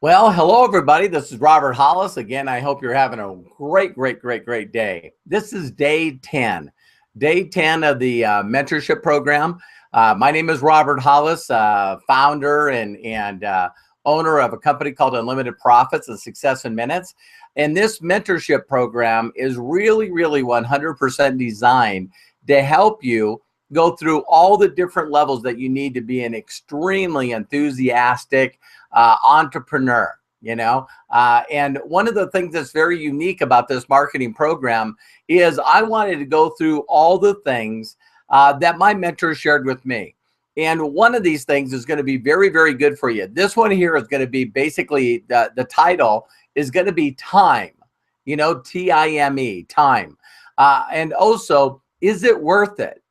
Well, hello, everybody. This is Robert Hollis. Again, I hope you're having a great day. This is day 10 of the mentorship program. My name is Robert Hollis, founder and owner of a company called Unlimited Profits and Success in Minutes. And this mentorship program is really 100% designed to help you go through all the different levels that you need to be an extremely enthusiastic entrepreneur. And one of the things that's very unique about this marketing program is I wanted to go through all the things that my mentor shared with me. And one of these things is going to be very good for you. This one here is going to be basically the title is going to be time, Time, time. And also, is it worth it?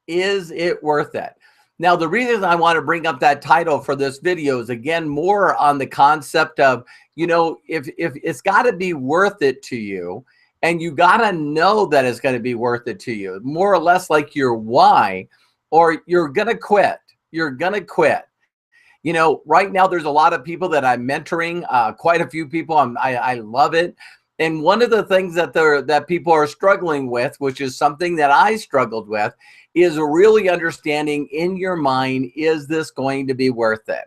Is it worth it? Now, the reason I want to bring up that title for this video is, again, more on the concept of, if it's got to be worth it to you, and you got to know that it's going to be worth it to you, more or less like your why, or you're going to quit. You're going to quit. Right now, there's a lot of people that I'm mentoring, quite a few people. I love it. And one of the things that people are struggling with, which is something that I struggled with, is really understanding in your mind, is this going to be worth it?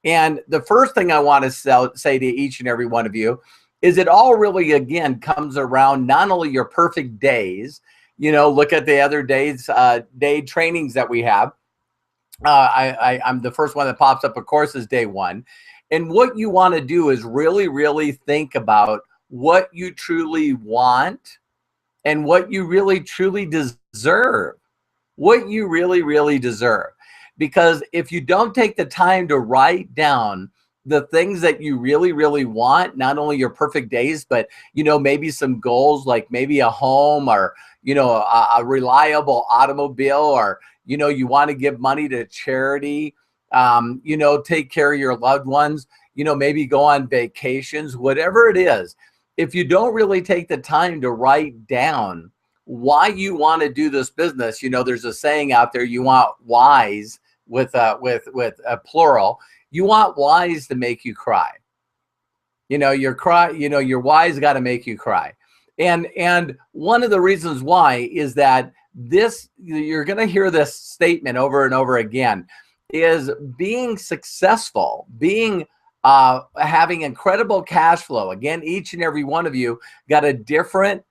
And the first thing I want to say to each and every one of you is it all really, again, comes around not only your perfect days, look at the other days, day trainings that we have. I'm the first one that pops up, of course, is day one. And what you want to do is really think about what you truly want and what you really truly deserve. What you really deserve. Because if you don't take the time to write down the things that you really want, not only your perfect days, but, maybe some goals, like maybe a home, or, a reliable automobile, or, you want to give money to charity, take care of your loved ones, maybe go on vacations, whatever it is. If you don't really take the time to write down why you want to do this business, there's a saying out there, you want whys with a plural. You want whys to make you cry. Your whys got to make you cry. And one of the reasons why is that you're going to hear this statement over and over again, is being successful, having incredible cash flow. Again, each and every one of you got a different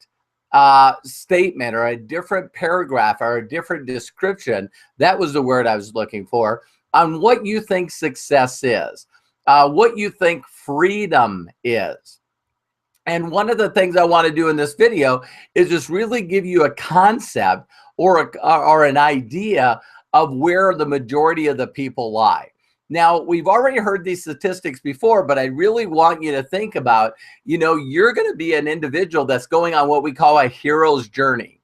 statement, or a different paragraph, or a different description. That was the word I was looking for, on what you think success is, what you think freedom is. And one of the things I want to do in this video is just really give you a concept or an idea of where the majority of the people lie. Now, we've already heard these statistics before, but I really want you to think about, you're going to be an individual that's going on what we call a hero's journey.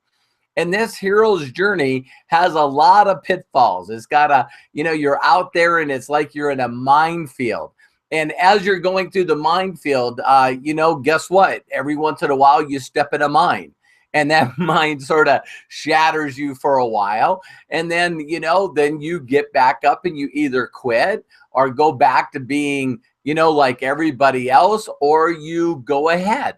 And this hero's journey has a lot of pitfalls. It's got you're out there and it's like you're in a minefield. And as you're going through the minefield, guess what? Every once in a while, you step in a mine. And that mind sort of shatters you for a while. And then, then you get back up and you either quit or go back to being, like everybody else, or you go ahead.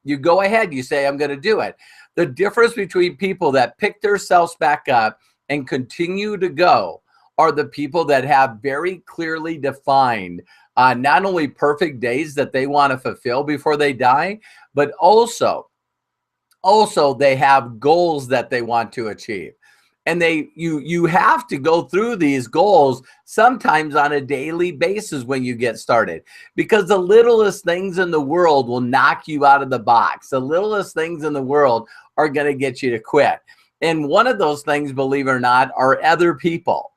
You go ahead. You say, I'm going to do it. The difference between people that pick themselves back up and continue to go are the people that have very clearly defined not only perfect days that they want to fulfill before they die, but also they have goals that they want to achieve. And you have to go through these goals sometimes on a daily basis when you get started, because the littlest things in the world will knock you out of the box. The littlest things in the world are going to get you to quit. And one of those things, believe it or not, are other people.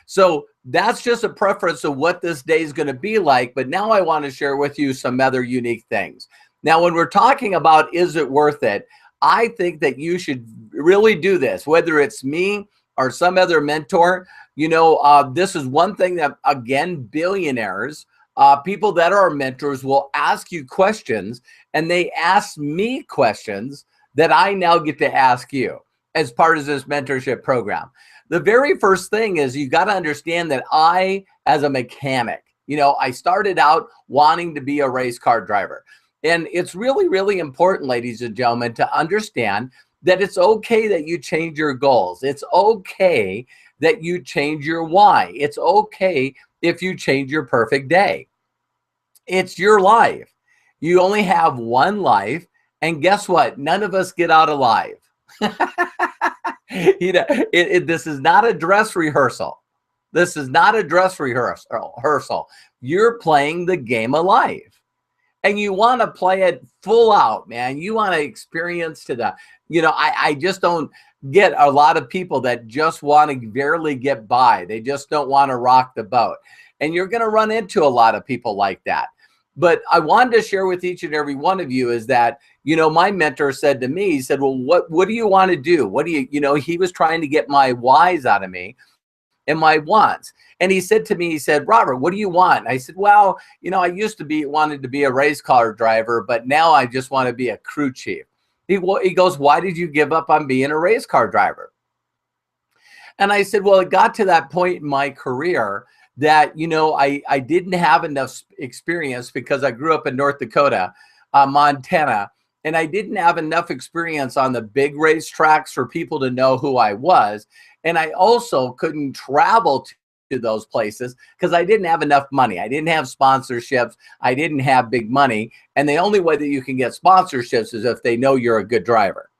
So that's just a preference of what this day is going to be like. But now I want to share with you some other unique things. Now, when we're talking about, is it worth it? I think that you should really do this, whether it's me or some other mentor. This is one thing that, again, billionaires, people that are mentors, will ask you questions, and they ask me questions that I now get to ask you as part of this mentorship program. The very first thing is you got to understand that I as a mechanic. You know, I started out wanting to be a race car driver. And it's really, really important, ladies and gentlemen, to understand that it's okay that you change your goals. It's okay that you change your why. It's okay if you change your perfect day. It's your life. You only have one life. And guess what? None of us get out alive. You know, this is not a dress rehearsal. This is not a dress rehearsal. You're playing the game of life. And you want to play it full out, man. You want to experience to the, you know, I just don't get a lot of people that just want to barely get by. They just don't want to rock the boat. And you're going to run into a lot of people like that. But I wanted to share with each and every one of you is that, you know, my mentor said to me, he said, well, what do you want to do? What do you know, he was trying to get my whys out of me and my wants. And he said to me, he said, Robert, what do you want? And I said, well, you know, I used to wanted to be a race car driver, but now I just want to be a crew chief. He goes, why did you give up on being a race car driver? And I said, well, it got to that point in my career that, you know, I didn't have enough experience because I grew up in North Dakota, Montana, and I didn't have enough experience on the big race tracks for people to know who I was. And I also couldn't travel to those places because I didn't have enough money. I didn't have sponsorships. I didn't have big money. And the only way that you can get sponsorships is if they know you're a good driver.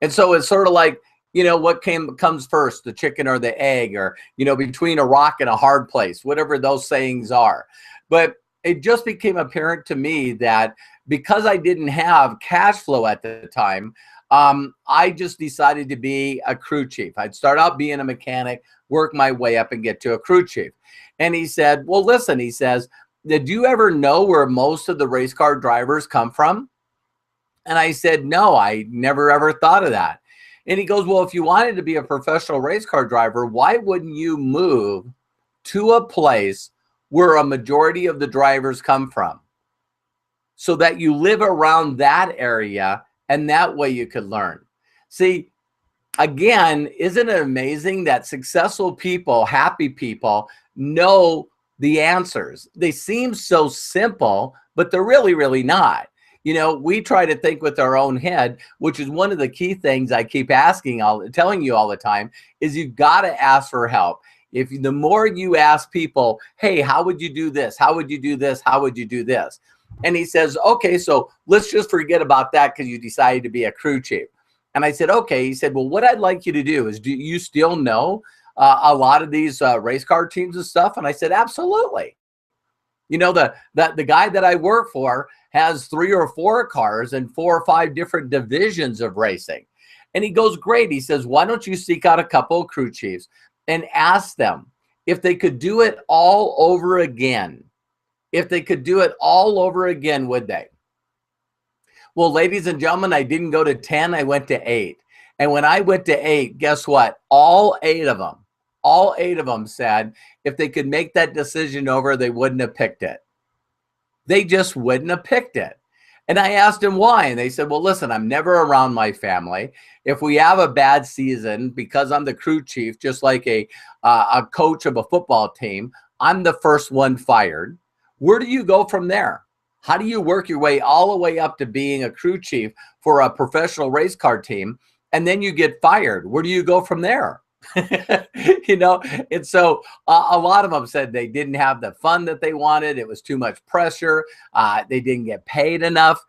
And so it's sort of like, you know, what comes first, the chicken or the egg, or, you know, between a rock and a hard place, whatever those sayings are. But it just became apparent to me that because I didn't have cash flow at the time, I just decided to be a crew chief. I'd start out being a mechanic, work my way up and get to a crew chief. And he said, well, listen, he says, did you ever know where most of the race car drivers come from? And I said, no, I never ever thought of that. And he goes, well, if you wanted to be a professional race car driver, why wouldn't you move to a place where a majority of the drivers come from so that you live around that area and that way you could learn? See, again, isn't it amazing that successful people, happy people know the answers? They seem so simple, but they're really, really not. You know, we try to think with our own head, which is one of the key things I keep telling you all the time, is you've got to ask for help. The more you ask people, hey, how would you do this? How would you do this? How would you do this? And he says, okay, so let's just forget about that because you decided to be a crew chief. And I said, okay. He said, well, what I'd like you to do is, do you still know a lot of these race car teams and stuff? And I said, absolutely. You know, the guy that I work for has 3 or 4 cars and 4 or 5 different divisions of racing. And he goes, great. He says, why don't you seek out a couple of crew chiefs and ask them if they could do it all over again? If they could do it all over again, would they? Well, ladies and gentlemen, I didn't go to 10, I went to 8. And when I went to 8, guess what? All 8 of them said if they could make that decision over, they wouldn't have picked it. They just wouldn't have picked it. And I asked them why. And they said, well, listen, I'm never around my family. If we have a bad season, because I'm the crew chief, just like a coach of a football team, I'm the first one fired. Where do you go from there? How do you work your way all the way up to being a crew chief for a professional race car team? And then you get fired. Where do you go from there? You know, and so a lot of them said they didn't have the fun that they wanted. It was too much pressure. They didn't get paid enough.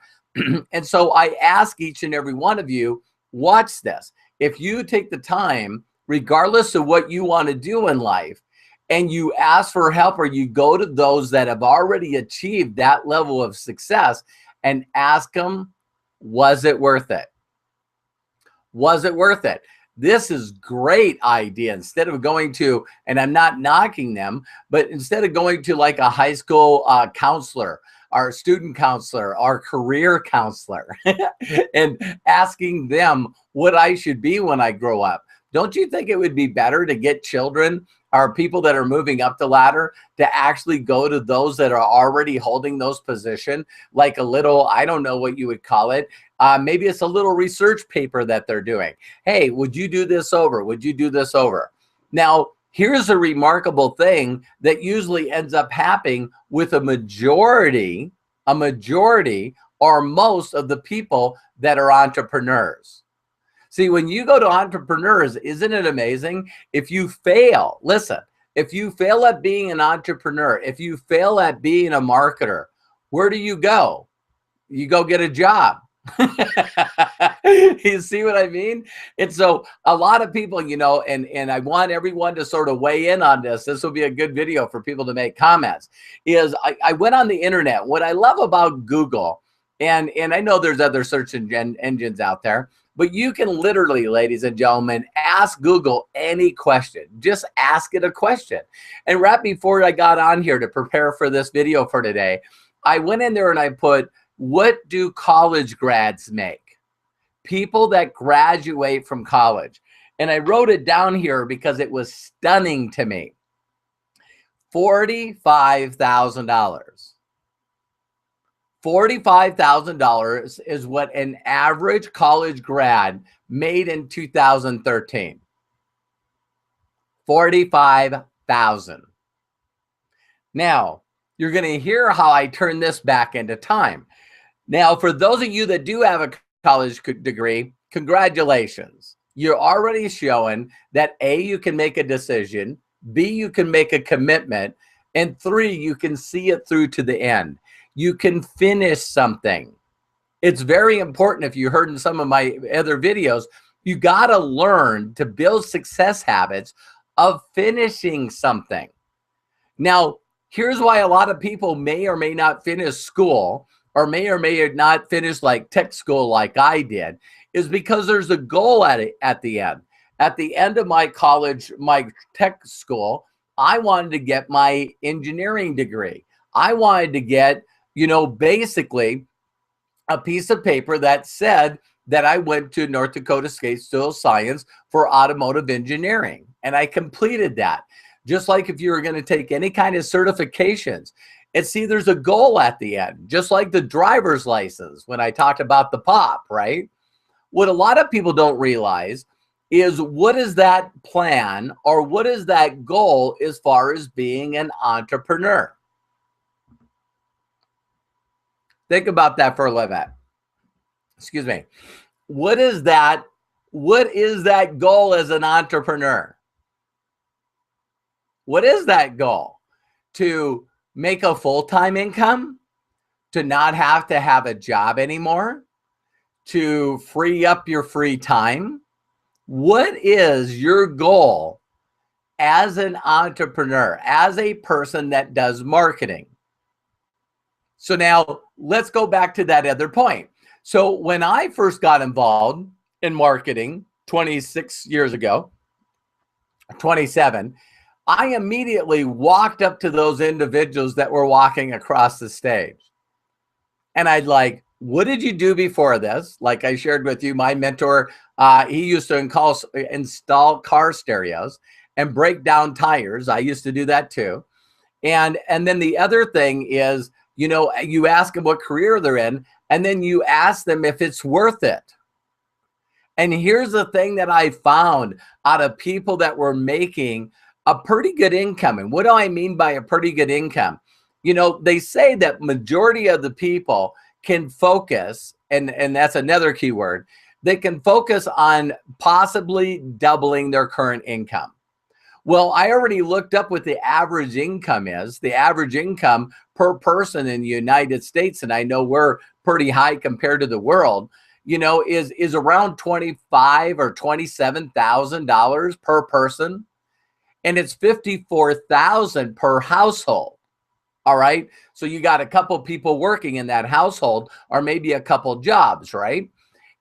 And so I ask each and every one of you, watch this. If you take the time, regardless of what you want to do in life, and you ask for help, or you go to those that have already achieved that level of success and ask them, was it worth it? Was it worth it? This is great idea. Instead of going to, and I'm not knocking them, but instead of going to like a high school counselor, our student counselor, our career counselor, and asking them what I should be when I grow up, don't you think it would be better to get children or people that are moving up the ladder to actually go to those that are already holding those positions, like a little, I don't know what you would call it. Maybe it's a little research paper that they're doing. Hey, would you do this over? Would you do this over? Now, Here's a remarkable thing that usually ends up happening with a majority or most of the people that are entrepreneurs. See, when you go to entrepreneurs, isn't it amazing? If you fail, listen, if you fail at being an entrepreneur, if you fail at being a marketer, where do you go? You go get a job. You see what I mean? And so a lot of people, you know, and I want everyone to sort of weigh in on this. This will be a good video for people to make comments. Is I went on the internet. What I love about Google, and I know there's other search engines out there, but you can literally, ladies and gentlemen, ask Google any question. Just ask it a question. And right before I got on here to prepare for this video for today, I went in there and I put, what do college grads make? People that graduate from college. And I wrote it down here because it was stunning to me. $45,000. $45,000 is what an average college grad made in 2013. $45,000. Now, you're going to hear how I turn this back into time. Now, for those of you that do have a college degree, congratulations. You're already showing that A, you can make a decision, B, you can make a commitment, and 3, you can see it through to the end. You can finish something. It's very important. If you heard in some of my other videos, you got to learn to build success habits of finishing something. Now, here's why a lot of people may or may not finish school, or may not finish like tech school like I did, is because there's a goal at the end. At the end of my college, my tech school, I wanted to get my engineering degree. I wanted to get, you know, basically a piece of paper that said that I went to North Dakota State School of Science for automotive engineering. And I completed that. Just like if you were going to take any kind of certifications, and see, there's a goal at the end, just like the driver's license when I talked about the POP, right? What a lot of people don't realize is, what is that plan or what is that goal as far as being an entrepreneur? Think about that for a little bit. Excuse me. What is that goal as an entrepreneur? What is that goal? To make a full-time income, to not have to have a job anymore, to free up your free time? What is your goal as an entrepreneur, as a person that does marketing? So now let's go back to that other point. So when I first got involved in marketing 26 years ago, 27, I immediately walked up to those individuals that were walking across the stage. And I'd like, what did you do before this? Like I shared with you, my mentor, he used to install car stereos and break down tires. I used to do that too. And then the other thing is, you know, you ask them what career they're in, and then you ask them if it's worth it. And here's the thing that I found out of people that were making a pretty good income. And what do I mean by a pretty good income? You know, they say that majority of the people can focus, and that's another key word, they can focus on possibly doubling their current income. Well, I already looked up what the average income is. The average income per person in the United States, and I know we're pretty high compared to the world, you know, is around $25,000 or $27,000 per person. And it's $54,000 per household. All right. So you got a couple people working in that household, or maybe a couple jobs, right?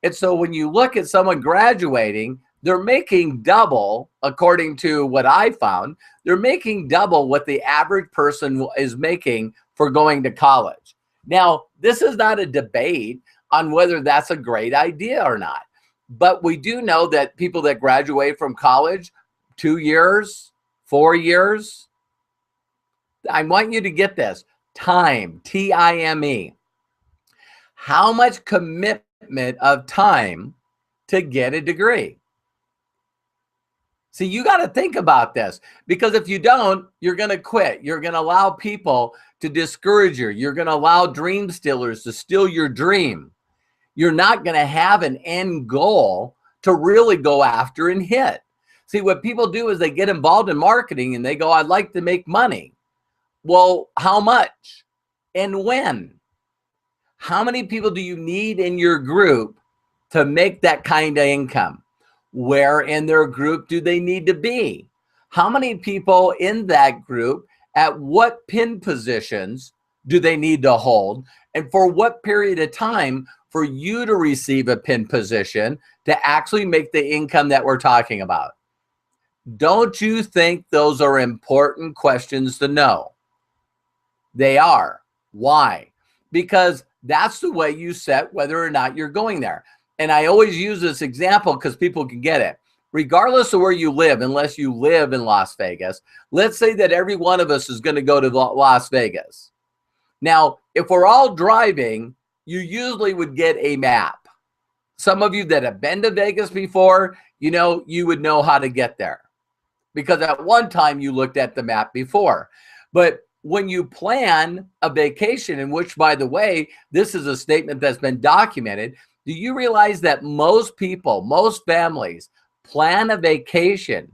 And so when you look at someone graduating, they're making double, according to what I found, they're making double what the average person is making for going to college. Now, this is not a debate on whether that's a great idea or not, but we do know that people that graduate from college, 2 years, 4 years, I want you to get this, time, T-I-M-E. How much commitment of time to get a degree? See, you got to think about this, because if you don't, you're going to quit. You're going to allow people to discourage you. You're going to allow dream stealers to steal your dream. You're not going to have an end goal to really go after and hit. See, what people do is they get involved in marketing and they go, I'd like to make money. Well, how much and when? How many people do you need in your group to make that kind of income? Where in their group do they need to be? How many people in that group, at what pin positions do they need to hold? And for what period of time for you to receive a pin position to actually make the income that we're talking about? Don't you think those are important questions to know? They are. Why? Because that's the way you set whether or not you're going there. And I always use this example because people can get it. Regardless of where you live, unless you live in Las Vegas, let's say that every one of us is going to go to Las Vegas. Now, if we're all driving, you usually would get a map. Some of you that have been to Vegas before, you would know how to get there, because at one time you looked at the map before. But when you plan a vacation, in which, by the way, this is a statement that's been documented, do you realize that most people, most families plan a vacation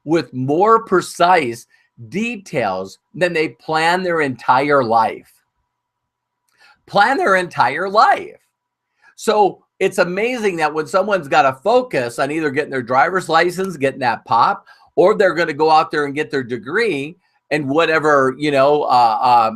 with more precise details than they plan their entire life? Plan their entire life. So it's amazing that when someone's got to focus on either getting their driver's license, getting that pop, or they're going to go out there and get their degree and whatever,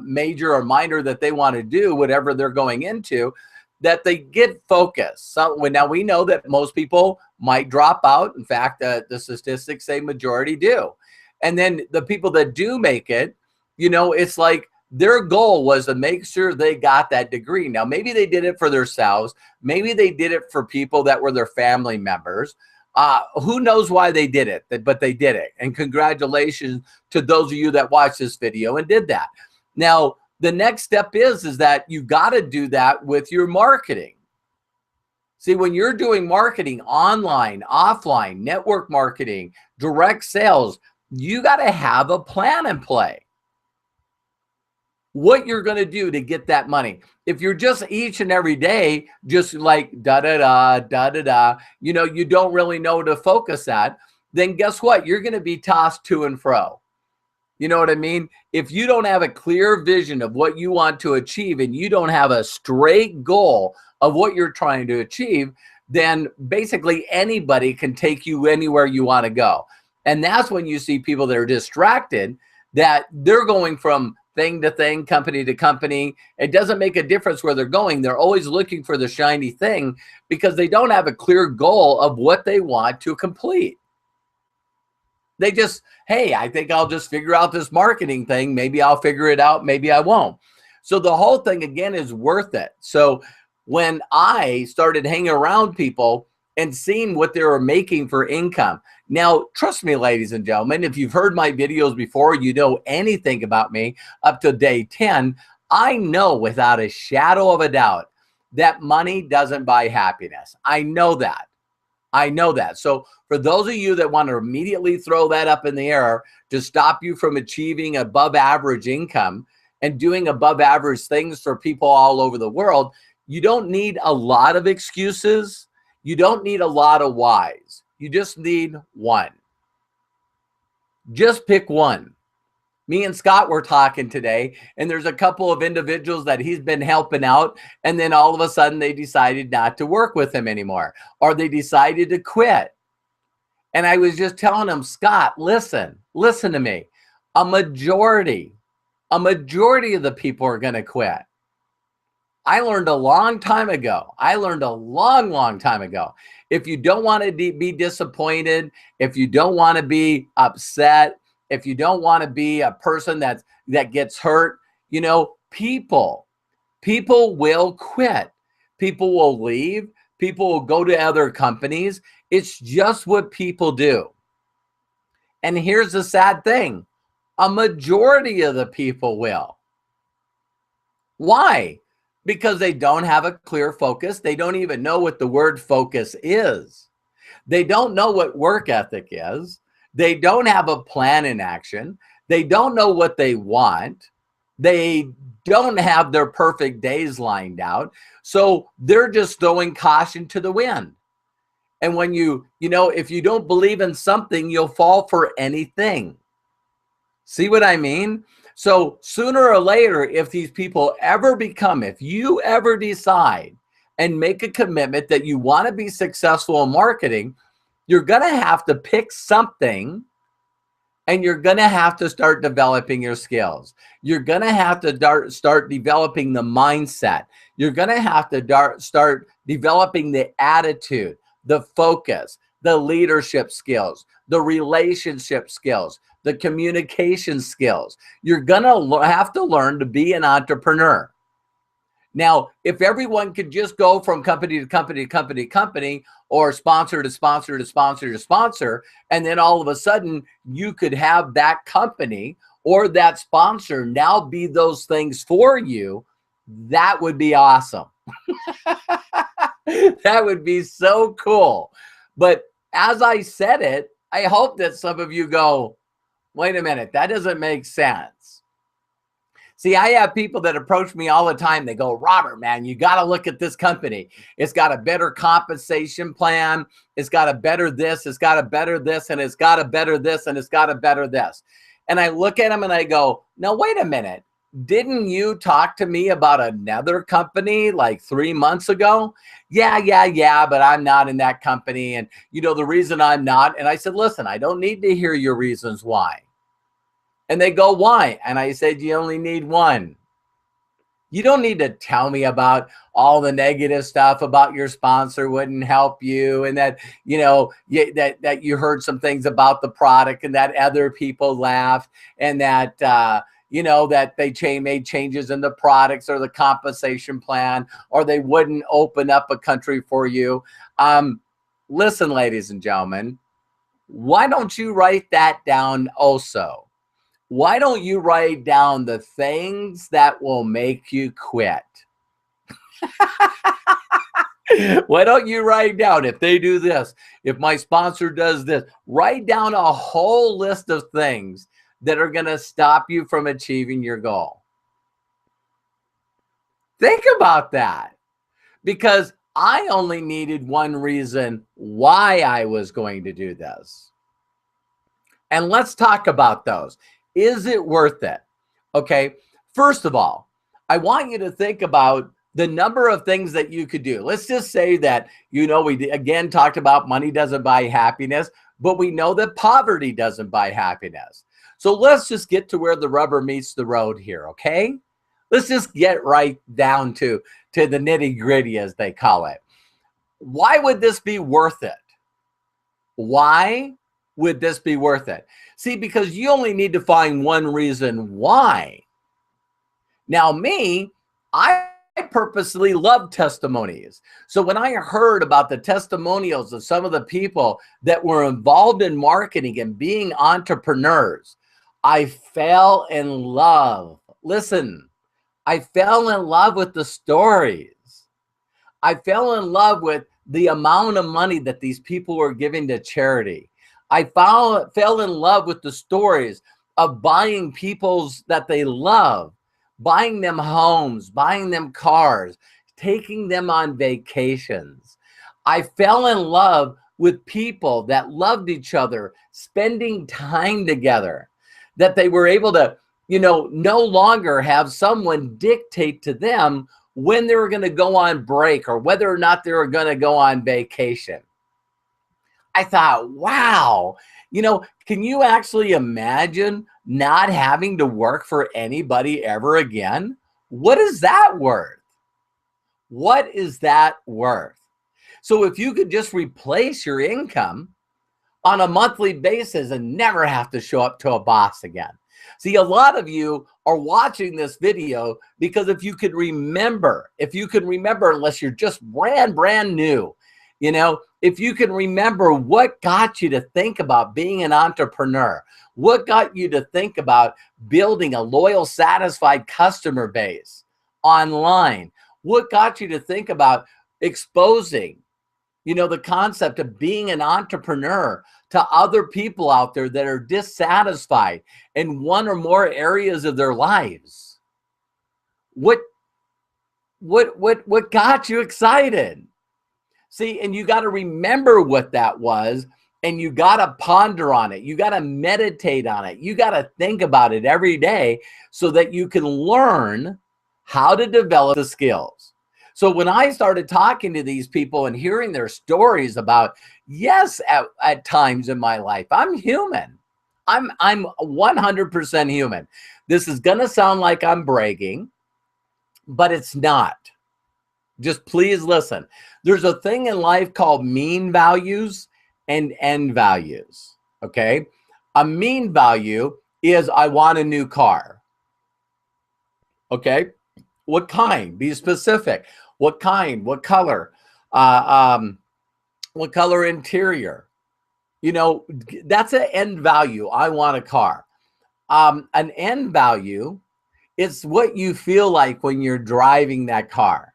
major or minor that they want to do, whatever they're going into, that they get focused. So now we know that most people might drop out. In fact, the statistics say majority do. And then the people that do make it, it's like their goal was to make sure they got that degree. Now, maybe they did it for themselves. Maybe they did it for people that were their family members. Who knows why they did it, but they did it. And congratulations to those of you that watched this video and did that. Now, the next step is that you got to do that with your marketing. See, when you're doing marketing online, offline, network marketing, direct sales, you got to have a plan in play. What you're going to do to get that money. If you're just each and every day, just like da-da-da, you don't really know to focus at, then guess what? You're going to be tossed to and fro. You know what I mean? If you don't have a clear vision of what you want to achieve and you don't have a straight goal of what you're trying to achieve, then basically anybody can take you anywhere you want to go. And that's when you see people that are distracted, that they're going from thing to thing, company to company. It doesn't make a difference where they're going. They're always looking for the shiny thing because they don't have a clear goal of what they want to complete. They just, hey, I think I'll just figure out this marketing thing. Maybe I'll figure it out. Maybe I won't. So the whole thing, again, is worth it. So when I started hanging around people and seeing what they were making for income. Now, trust me, ladies and gentlemen, if you've heard my videos before, you know anything about me up to day 10, I know without a shadow of a doubt that money doesn't buy happiness. I know that. I know that. So for those of you that want to immediately throw that up in the air to stop you from achieving above average income and doing above average things for people all over the world, you don't need a lot of excuses. You don't need a lot of whys. You just need one. Just pick one. Me and Scott were talking today, and there's a couple of individuals that he's been helping out, and then all of a sudden they decided not to work with him anymore, or they decided to quit. And I was just telling him, Scott, listen to me. A majority of the people are going to quit. I learned a long time ago. Long time ago. If you don't want to be disappointed, if you don't want to be upset, if you don't want to be a person that gets hurt, people will quit. People will leave. People will go to other companies. It's just what people do. And here's the sad thing. A majority of the people will. Why? Because they don't have a clear focus. They don't even know what the word focus is. They don't know what work ethic is. They don't have a plan in action. They don't know what they want. They don't have their perfect days lined out. So they're just throwing caution to the wind. And when if you don't believe in something, you'll fall for anything. See what I mean? So sooner or later, if these people if you ever decide and make a commitment that you want to be successful in marketing, you're going to have to pick something, and you're going to have to start developing your skills. You're going to have to start developing the mindset. You're going to have to start developing the attitude, the focus, the leadership skills, the relationship skills, the communication skills. You're going to have to learn to be an entrepreneur. Now, if everyone could just go from company to company to company to company, or sponsor to sponsor to sponsor to sponsor, and then all of a sudden you could have that company or that sponsor now be those things for you, that would be awesome. That would be so cool. But as I said it, I hope that some of you go, wait a minute, that doesn't make sense. See, I have people that approach me all the time. They go, Robert, man, you got to look at this company. It's got a better compensation plan. It's got a better this. It's got a better this. And it's got a better this. And it's got a better this. And I look at them and I go, no, wait a minute. Didn't you talk to me about another company like 3 months ago? Yeah, but I'm not in that company. And the reason I'm not. And I said, listen, I don't need to hear your reasons why. And they go, why? And I said, you only need one. You don't need to tell me about all the negative stuff about your sponsor wouldn't help you, and that, that you heard some things about the product and that other people laughed, and that, that they made changes in the products or the compensation plan, or they wouldn't open up a country for you. Listen, ladies and gentlemen, why don't you write that down also? Why don't you write down the things that will make you quit? Why don't you write down, if they do this, if my sponsor does this, write down a whole list of things that are going to stop you from achieving your goal. Think about that, because I only needed one reason why I was going to do this. And let's talk about those. Is it worth it? Okay. First of all, I want you to think about the number of things that you could do. Let's just say that, we again talked about money doesn't buy happiness, but we know that poverty doesn't buy happiness. So let's just get to where the rubber meets the road here. Okay. Let's just get right down to the nitty gritty, as they call it. Why would this be worth it? Why would this be worth it? See, because you only need to find one reason why. Now, I purposely love testimonies. So when I heard about the testimonials of some of the people that were involved in marketing and being entrepreneurs, I fell in love. Listen, I fell in love with the stories. I fell in love with the amount of money that these people were giving to charity. I fell in love with the stories of buying people's that they love, buying them homes, buying them cars, taking them on vacations. I fell in love with people that loved each other, spending time together, that they were able to, no longer have someone dictate to them when they were going to go on break or whether or not they were going to go on vacation. I thought, wow, can you actually imagine not having to work for anybody ever again? What is that worth? What is that worth? So if you could just replace your income on a monthly basis and never have to show up to a boss again. See, a lot of you are watching this video because if you could remember, unless you're just brand new, if you can remember what got you to think about being an entrepreneur, what got you to think about building a loyal, satisfied customer base online, what got you to think about exposing You know, the concept of being an entrepreneur to other people out there that are dissatisfied in one or more areas of their lives. What got you excited? See, and you got to remember what that was, and you got to ponder on it. You got to meditate on it. You got to think about it every day so that you can learn how to develop the skills. So when I started talking to these people and hearing their stories about, yes, at times in my life, I'm human. I'm 100% human. This is going to sound like I'm bragging, but it's not. Just please listen. There's a thing in life called mean values and end values. Okay. A mean value is I want a new car. Okay. What kind? Be specific. What kind? What color? What color interior? You know, that's an end value. I want a car. An end value is what you feel like when you're driving that car.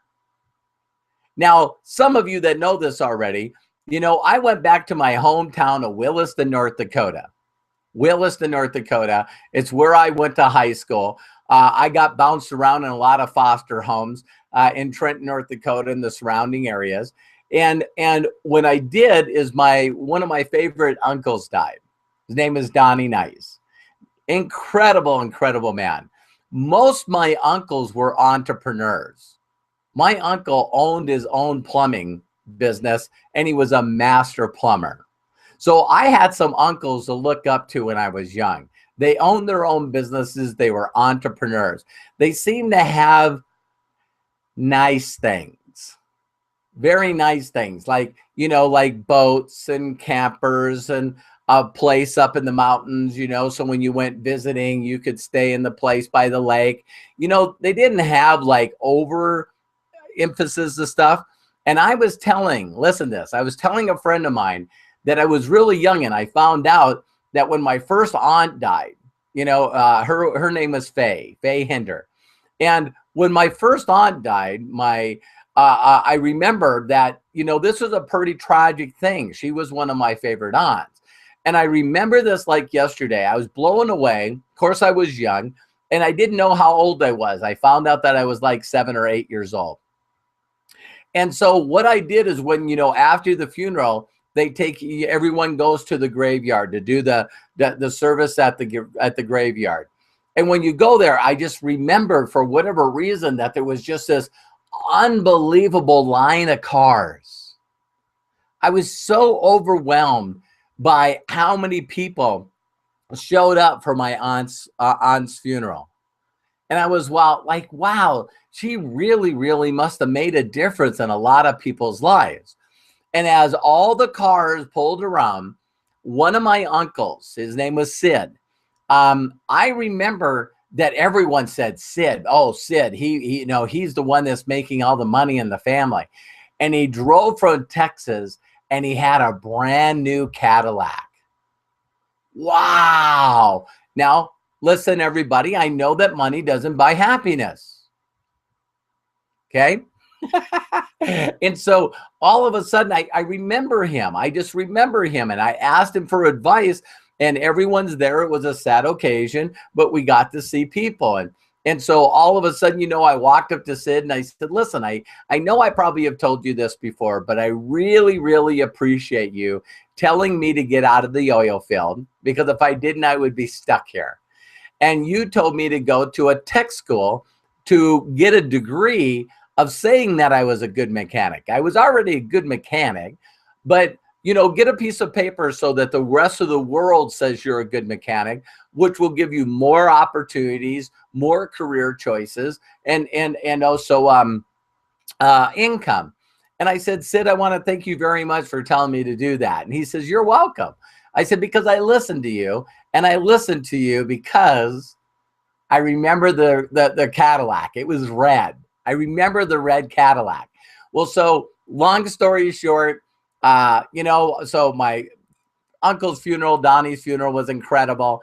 Now, some of you that know this already, you know, I went back to my hometown of Williston, North Dakota. Williston, North Dakota. It's where I went to high school. I got bounced around in a lot of foster homes in Trenton, North Dakota and the surrounding areas. And when I did is one of my favorite uncles died. His name is Donnie Nice. Incredible, incredible man. Most of my uncles were entrepreneurs. My uncle owned his own plumbing business, and he was a master plumber. So I had some uncles to look up to when I was young. They owned their own businesses. They were entrepreneurs. They seemed to have nice things, very nice things, like, you know, like boats and campers and a place up in the mountains, you know, so when you went visiting, you could stay in the place by the lake. You know, they didn't have like over emphasis of stuff. And I was telling, listen to this, I was telling a friend of mine that I was really young, and I found out that when my first aunt died, you know, her name was Faye Hinder. And when my first aunt died, I remember that, you know, this was a pretty tragic thing. She was one of my favorite aunts. And I remember this like yesterday. I was blown away. Of course, I was young, and I didn't know how old I was. I found out that I was like 7 or 8 years old. And so what I did is when, you know, after the funeral, everyone goes to the graveyard to do the service at the graveyard. And when you go there, I just remember for whatever reason that there was just this unbelievable line of cars. I was so overwhelmed by how many people showed up for my aunt's funeral. And I was, wow, she really, really must have made a difference in a lot of people's lives. And as all the cars pulled around, one of my uncles, his name was Sid. I remember that everyone said, Sid, oh, Sid, he, you know, he's the one that's making all the money in the family. And he drove from Texas, and he had a brand new Cadillac. Wow. Now, listen, everybody, I know that money doesn't buy happiness. Okay. And so all of a sudden I remember him. I just remember him, and I asked him for advice, and everyone's there. It was a sad occasion, but we got to see people. And so all of a sudden, you know, I walked up to Sid and I said, listen, I know I probably have told you this before, but I really, really appreciate you telling me to get out of the oil field, because if I didn't, I would be stuck here. And you told me to go to a tech school to get a degree of saying that I was a good mechanic. I was already a good mechanic, but, you know, get a piece of paper so that the rest of the world says you're a good mechanic, which will give you more opportunities, more career choices, and also income. And I said, Sid, I want to thank you very much for telling me to do that. And he says, you're welcome. I said, because I listened to you, and I listened to you because I remember the Cadillac. It was red. I remember the red Cadillac. Well, so long story short, you know, so my uncle's funeral, Donnie's funeral was incredible.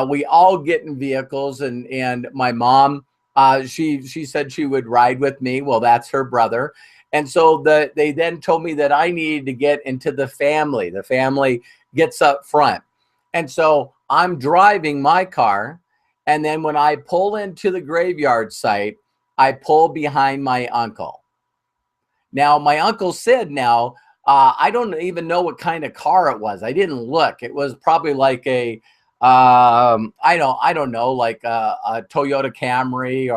We all get in vehicles, and my mom She said she would ride with me. Well, that's her brother. And so they then told me that I needed to get into the family. The family gets up front. And so I'm driving my car. And then when I pull into the graveyard site, I pull behind my uncle. Now, my uncle said I don't even know what kind of car it was. I didn't look. It was probably like a, I don't know, like a Toyota Camry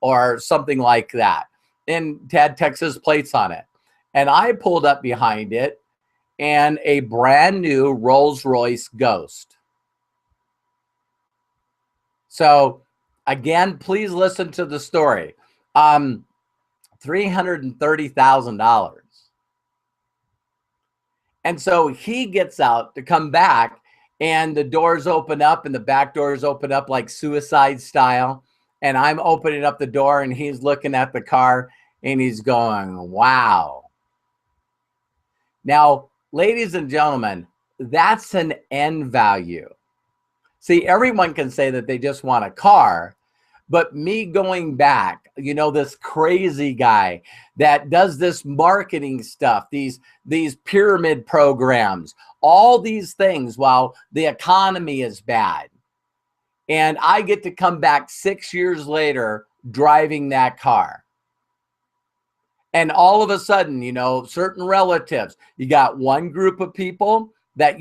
or something like that. And it had Texas plates on it. And I pulled up behind it and a brand new Rolls-Royce Ghost. So again, please listen to the story. $330,000. And so he gets out to come back and the doors open up and the back doors open up like Suicide style. And I'm opening up the door and he's looking at the car and he's going, wow. Now, ladies and gentlemen, that's an end value. See, everyone can say that they just want a car, but me going back, this crazy guy that does this marketing stuff, these pyramid programs, all these things while the economy is bad. And I get to come back 6 years later driving that car. And all of a sudden, certain relatives, you got one group of people that,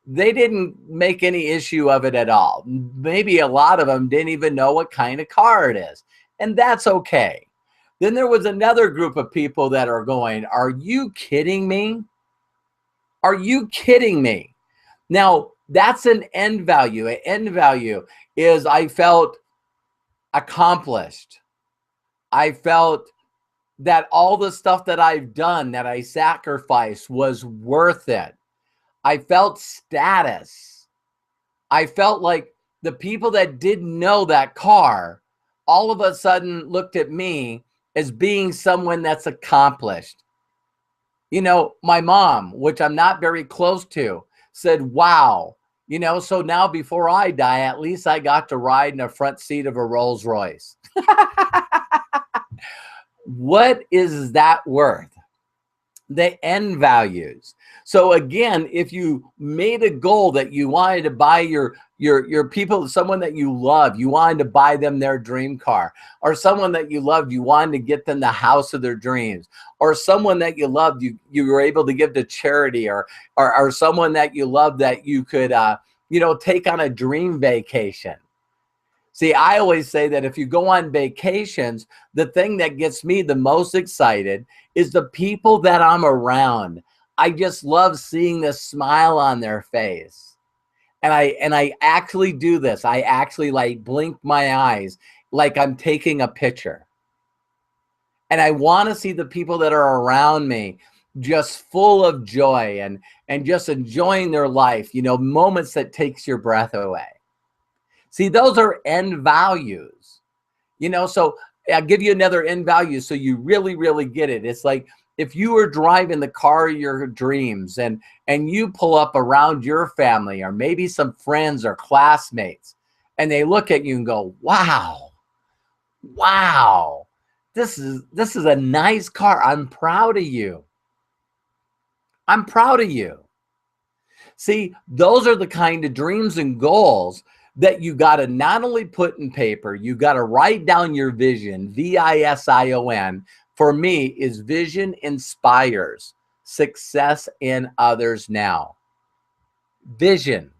they didn't make any issue of it at all. Maybe a lot of them didn't even know what kind of car it is. And that's okay. Then there was another group of people that are going, are you kidding me? Are you kidding me? Now, that's an end value. An end value is I felt accomplished. I felt that all the stuff that I've done, that I sacrificed, was worth it. I felt status. I felt like the people that didn't know that car all of a sudden looked at me as being someone that's accomplished. My mom, which I'm not very close to, said, wow, so now before I die, at least I got to ride in the front seat of a Rolls Royce. What is that worth? The end values. So again, if you made a goal that you wanted to buy your people, someone that you love, you wanted to buy them their dream car, or someone that you loved, you wanted to get them the house of their dreams, or someone that you loved, you were able to give to charity, or someone that you loved that you could take on a dream vacation. See, I always say that if you go on vacations, the thing that gets me the most excited is the people that I'm around. I just love seeing the smile on their face. And I actually do this. I actually like blink my eyes like I'm taking a picture. And I want to see the people that are around me just full of joy and just enjoying their life, moments that takes your breath away. See, those are end values, so I'll give you another end value so you really, really get it. It's like if you were driving the car of your dreams and you pull up around your family or maybe some friends or classmates and they look at you and go, wow, this is a nice car. I'm proud of you. I'm proud of you. See, those are the kind of dreams and goals that you got to not only put in paper, you got to write down your vision. VISION for me is vision inspires success in others now. Vision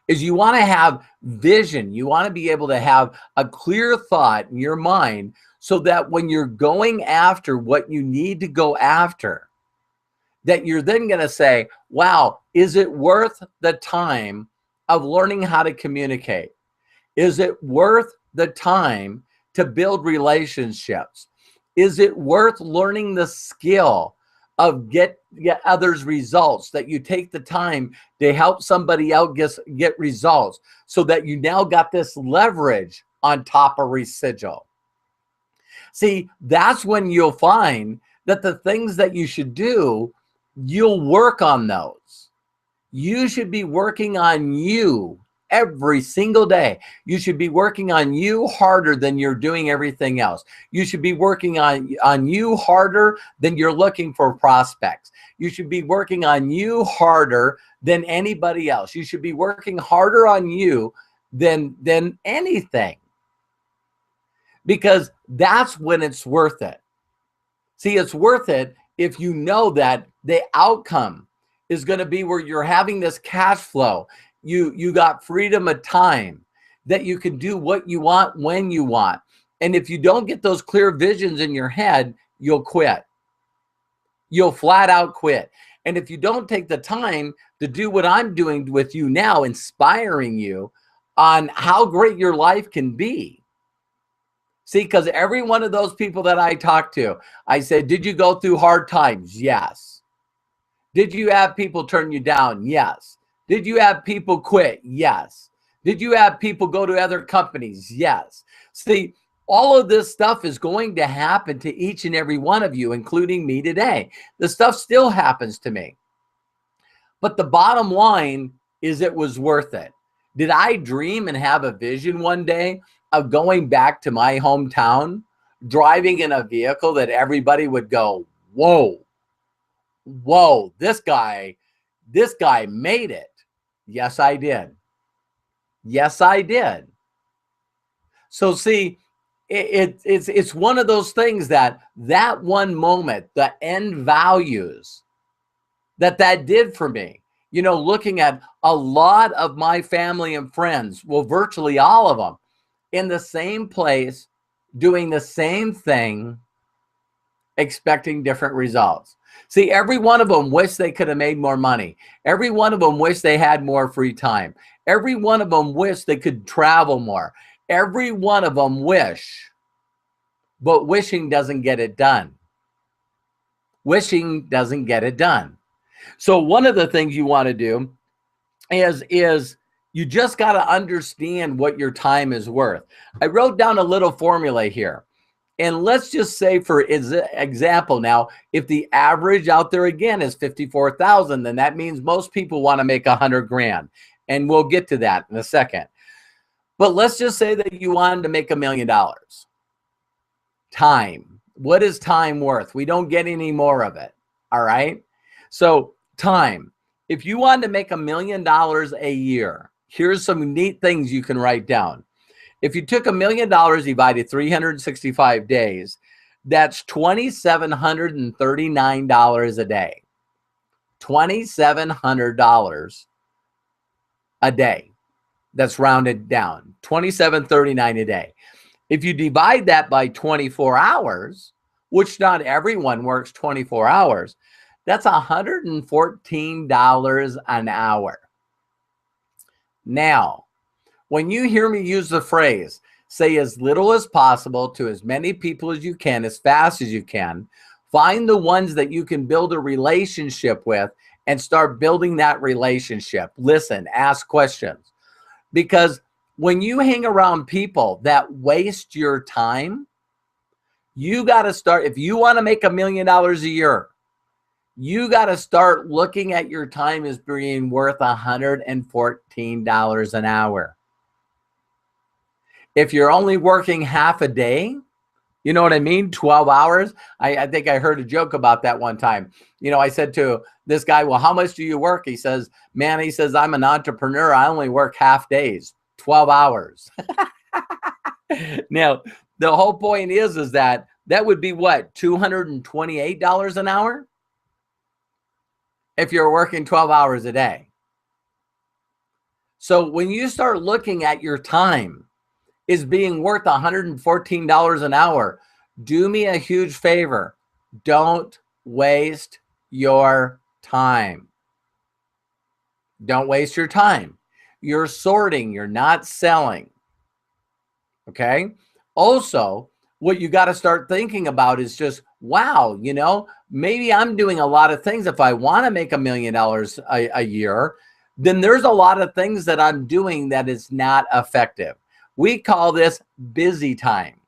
is you want to have vision. You want to be able to have a clear thought in your mind so that when you're going after what you need to go after, that you're then going to say, wow, is it worth the time of learning how to communicate? Is it worth the time to build relationships? Is it worth learning the skill of get others results, that you take the time to help somebody else get results so that you now got this leverage on top of residual? See, that's when you'll find that the things that you should do, you'll work on those. You should be working on you every single day. You should be working on you harder than you're doing everything else. You should be working on you harder than you're looking for prospects. You should be working on you harder than anybody else. You should be working harder on you than anything, because that's when it's worth it. See, it's worth it if you know that the outcome is going to be where you're having this cash flow. You got freedom of time, that you can do what you want when you want. And if you don't get those clear visions in your head, you'll quit. You'll flat out quit. And if you don't take the time to do what I'm doing with you now, inspiring you on how great your life can be. See, because every one of those people that I talked to, I said, did you go through hard times? Yes. Did you have people turn you down? Yes. Did you have people quit? Yes. Did you have people go to other companies? Yes. See, all of this stuff is going to happen to each and every one of you, including me today. The stuff still happens to me. But the bottom line is it was worth it. Did I dream and have a vision one day of going back to my hometown, driving in a vehicle that everybody would go, whoa, whoa, this guy made it? Yes, I did. Yes, I did. So see, it's one of those things that one moment, the end values that did for me, you know, looking at a lot of my family and friends, well, virtually all of them, in the same place, doing the same thing, expecting different results. See, every one of them wished they could have made more money. Every one of them wished they had more free time. Every one of them wished they could travel more. Every one of them wish, but wishing doesn't get it done. Wishing doesn't get it done. So one of the things you want to do is you just got to understand what your time is worth. I wrote down a little formula here. And let's just say, for example, now, if the average out there again is 54,000, then that means most people want to make 100 grand. And we'll get to that in a second. But let's just say that you wanted to make $1 million. Time. What is time worth? We don't get any more of it. All right. So time. If you wanted to make $1 million a year, here's some neat things you can write down. If you took $1 million divided 365 days, that's $2,739 a day. $2,700 a day. That's rounded down. $2,739 a day. If you divide that by 24 hours, which not everyone works 24 hours, that's $114 an hour. Now, when you hear me use the phrase, say as little as possible to as many people as you can, as fast as you can, find the ones that you can build a relationship with and start building that relationship. Listen, ask questions. Because when you hang around people that waste your time, you got to start, if you want to make $1 million a year, you got to start looking at your time as being worth $114 an hour. If you're only working half a day, you know what I mean? 12 hours. I think I heard a joke about that one time. You know, I said to this guy, well, how much do you work? He says, man, he says, I'm an entrepreneur. I only work half days, 12 hours. Now, the whole point is that would be what? $228 an hour? If you're working 12 hours a day. So when you start looking at your time is being worth $114 an hour, do me a huge favor. Don't waste your time. Don't waste your time. You're sorting, you're not selling. Okay? Also, what you got to start thinking about is just, wow, you know, maybe I'm doing a lot of things. If I want to make $1 million a year, then there's a lot of things that I'm doing that is not effective. We call this busy time.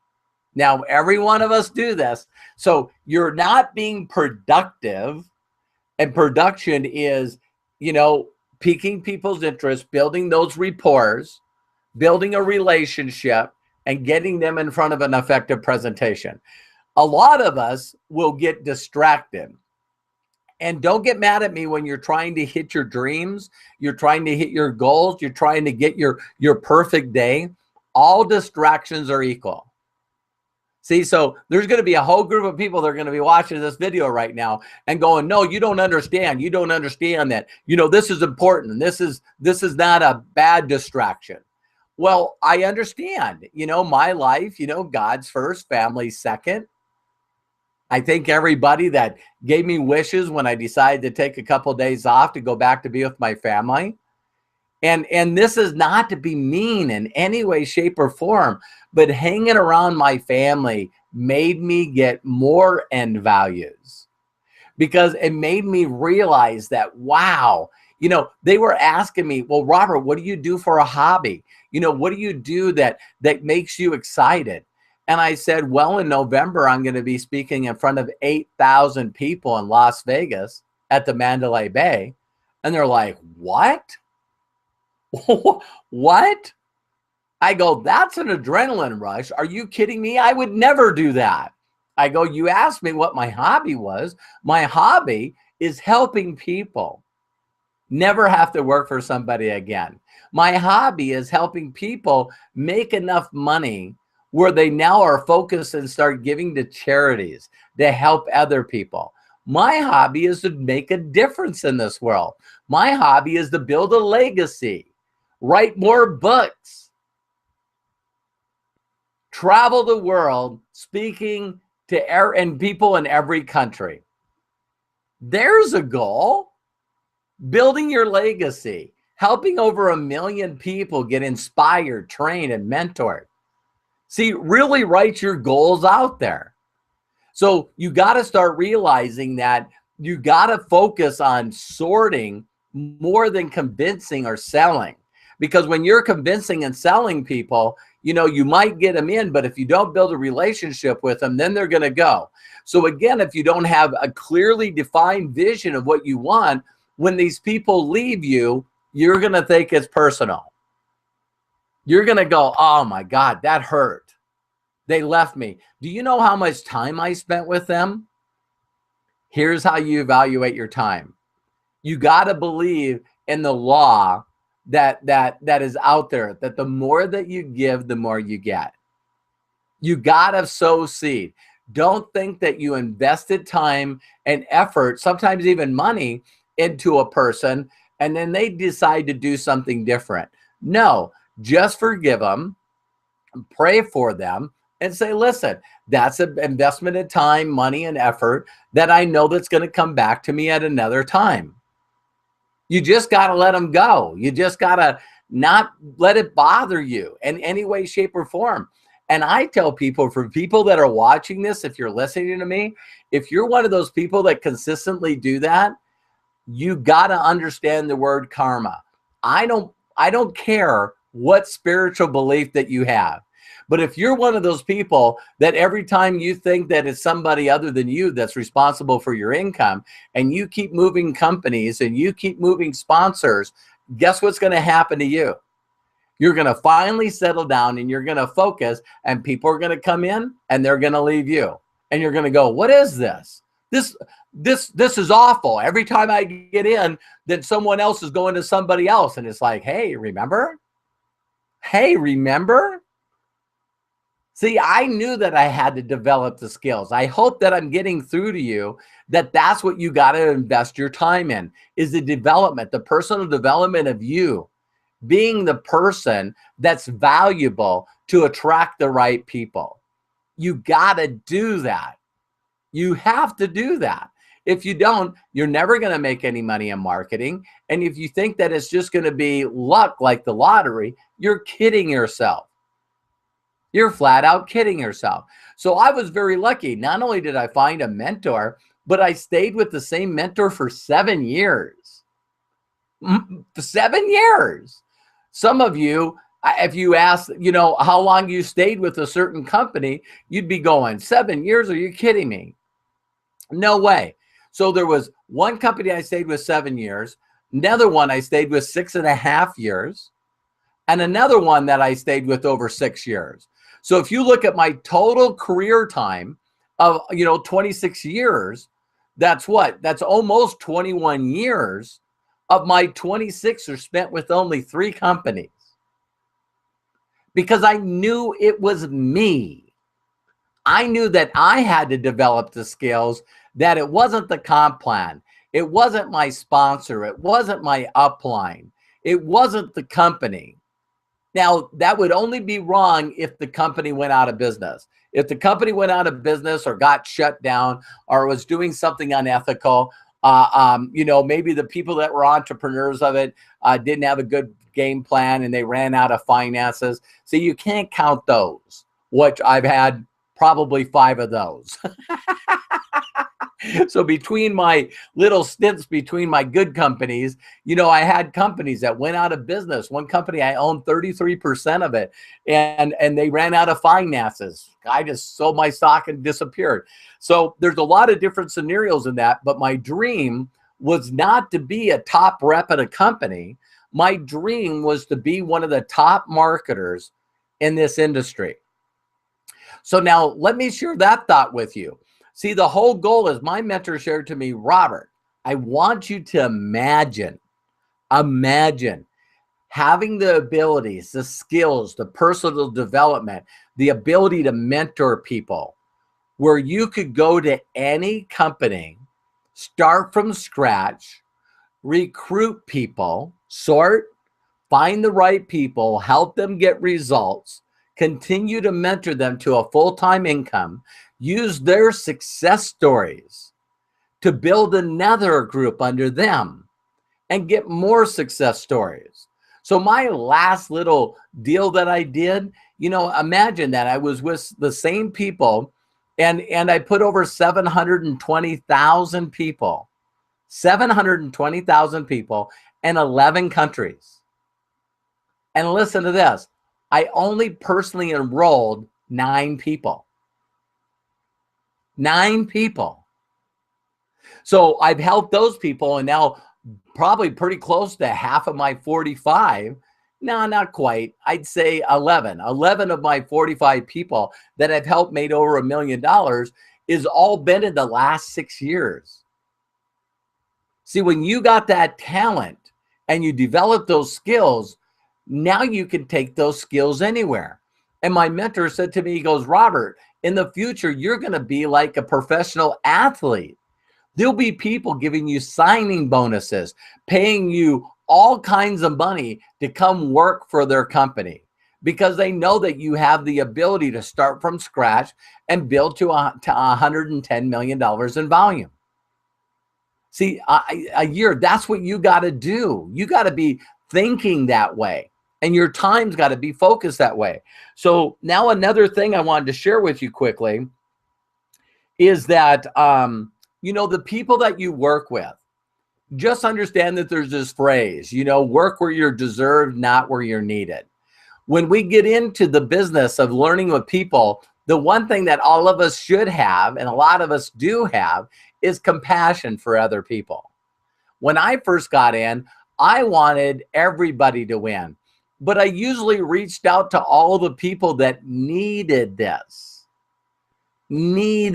Now, every one of us do this. So you're not being productive, and production is, you know, piquing people's interest, building those rapport, building a relationship, and getting them in front of an effective presentation. A lot of us will get distracted. And don't get mad at me when you're trying to hit your dreams, you're trying to hit your goals, you're trying to get your perfect day. All distractions are equal. See, so there's going to be a whole group of people that are going to be watching this video right now and going, no, you don't understand. You don't understand that, this is important. This is not a bad distraction. Well, I understand, my life, God's first, family second. I thank everybody that gave me wishes when I decided to take a couple of days off to go back to be with my family. And this is not to be mean in any way, shape, or form, but hanging around my family made me get more end values, because it made me realize that, wow, they were asking me, well, Robert, what do you do for a hobby? What do you do that makes you excited? And I said, well, in November, I'm going to be speaking in front of 8,000 people in Las Vegas at the Mandalay Bay. And they're like, what? What? I go, that's an adrenaline rush. Are you kidding me? I would never do that. I go, you asked me what my hobby was. My hobby is helping people never have to work for somebody again. My hobby is helping people make enough money where they now are focused and start giving to charities to help other people. My hobby is to make a difference in this world. My hobby is to build a legacy, write more books, travel the world, speaking to people in every country. There's a goal. Building your legacy, helping over 1 million people get inspired, trained, and mentored. See, really write your goals out there. So you got to start realizing that you got to focus on sorting more than convincing or selling. Because when you're convincing and selling people, you might get them in, but if you don't build a relationship with them, then they're going to go. So again, if you don't have a clearly defined vision of what you want, when these people leave you, you're going to think it's personal. You're going to go, oh my God, that hurt. They left me. Do you know how much time I spent with them? Here's how you evaluate your time. You got to believe in the law that is out there, that the more that you give, the more you get. You got to sow seed. Don't think that you invested time and effort, sometimes even money, into a person and then they decide to do something different. No, just forgive them, pray for them, and say, listen, that's an investment in time, money, and effort that I know that's going to come back to me at another time. You just got to let them go. You just got to not let it bother you in any way, shape, or form. And I tell people, for people that are watching this, if you're listening to me, if you're one of those people that consistently do that, you got to understand the word karma. I don't care what spiritual belief that you have. But if you're one of those people that every time you think that it's somebody other than you that's responsible for your income, and you keep moving companies and you keep moving sponsors, guess what's going to happen to you? You're going to finally settle down and you're going to focus, and people are going to come in and they're going to leave you. And you're going to go, what is this? This is awful. Every time I get in, then someone else is going to somebody else. And it's like, hey, remember? Hey, remember? See, I knew that I had to develop the skills. I hope that I'm getting through to you that that's what you got to invest your time in, is the development, the personal development of you, being the person that's valuable to attract the right people. You got to do that. You have to do that. If you don't, you're never going to make any money in marketing. And if you think that it's just going to be luck like the lottery, you're kidding yourself. You're flat out kidding yourself. So I was very lucky. Not only did I find a mentor, but I stayed with the same mentor for 7 years. 7 years. Some of you, if you ask, how long you stayed with a certain company, you'd be going, 7 years? Are you kidding me? No way. So there was one company I stayed with 7 years. Another one I stayed with 6.5 years, and another one that I stayed with over 6 years. So if you look at my total career time of, 26 years, that's what? That's almost 21 years of my 26 are spent with only 3 companies, because I knew it was me. I knew that I had to develop the skills, that it wasn't the comp plan. It wasn't my sponsor. It wasn't my upline. It wasn't the company. Now, that would only be wrong if the company went out of business. If the company went out of business or got shut down or was doing something unethical, maybe the people that were entrepreneurs of it didn't have a good game plan and they ran out of finances. So you can't count those, which I've had probably 5 of those. So between my little stints between my good companies, I had companies that went out of business. One company, I owned 33% of it, and they ran out of finances. I just sold my stock and disappeared. So there's a lot of different scenarios in that, but my dream was not to be a top rep at a company. My dream was to be one of the top marketers in this industry. So now let me share that thought with you. See, the whole goal is, my mentor shared to me, Robert, I want you to imagine having the abilities, the skills, the personal development, the ability to mentor people, where you could go to any company, start from scratch, recruit people, find the right people, help them get results, continue to mentor them to a full-time income, use their success stories to build another group under them and get more success stories. So my last little deal that I did, imagine that I was with the same people, and I put over 720,000 people in 11 countries. And listen to this, I only personally enrolled 9 people. 9 people. So I've helped those people, and now probably pretty close to half of my 45. No, not quite. I'd say 11 of my 45 people that I've helped made over $1 million is all been in the last 6 years. See, when you got that talent and you develop those skills, now you can take those skills anywhere. And my mentor said to me, he goes, Robert, in the future, you're going to be like a professional athlete. There'll be people giving you signing bonuses, paying you all kinds of money to come work for their company, because they know that you have the ability to start from scratch and build to $110 million in volume. See, a year, that's what you got to do. You got to be thinking that way. And your time's got to be focused that way. So now another thing I wanted to share with you quickly is that, the people that you work with, just understand that there's this phrase, work where you're deserved, not where you're needed. When we get into the business of learning with people, the one thing that all of us should have, and a lot of us do have, is compassion for other people. When I first got in, I wanted everybody to win. But I usually reached out to all the people that needed this. They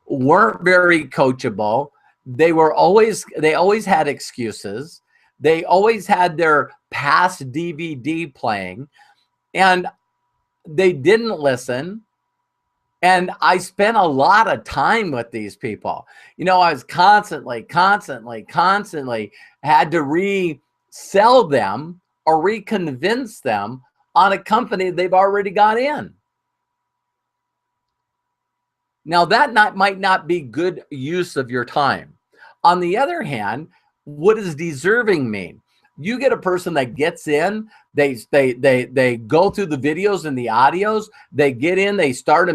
weren't very coachable. They always had excuses. They always had their past DVD playing, and they didn't listen. And I spent a lot of time with these people. I was constantly had to resell them or reconvince them on a company they've already got in. Now that might not be good use of your time. On the other hand, what does deserving mean? You get a person that gets in, they go through the videos and the audios, they get in, they start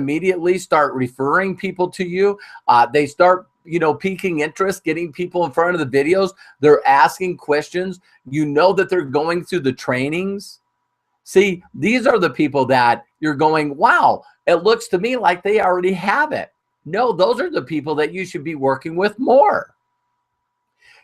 referring people to you. They start, piquing interest, getting people in front of the videos. They're asking questions. That they're going through the trainings. See, these are the people that you're going, wow, it looks to me like they already have it. No, those are the people that you should be working with more.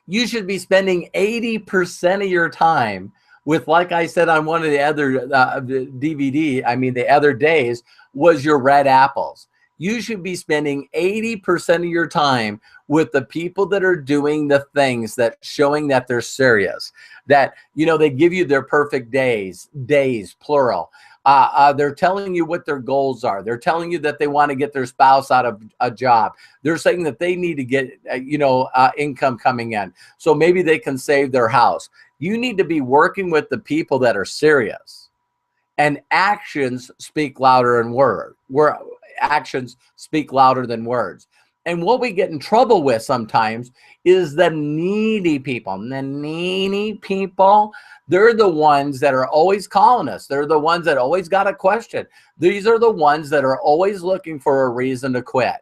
You should be spending 80% of your time with, like I said on one of the other the other days, was your red apples. You should be spending 80% of your time with the people that are doing the things that showing that they're serious, that, they give you their perfect days, plural. They're telling you what their goals are. They're telling you that they want to get their spouse out of a job. They're saying that they need to get, income coming in, so maybe they can save their house. You need to be working with the people that are serious, and actions speak louder than words. Actions speak louder than words. And what we get in trouble with sometimes is the needy people. And the needy people, they're the ones that are always calling us. They're the ones that always got a question. These are the ones that are always looking for a reason to quit.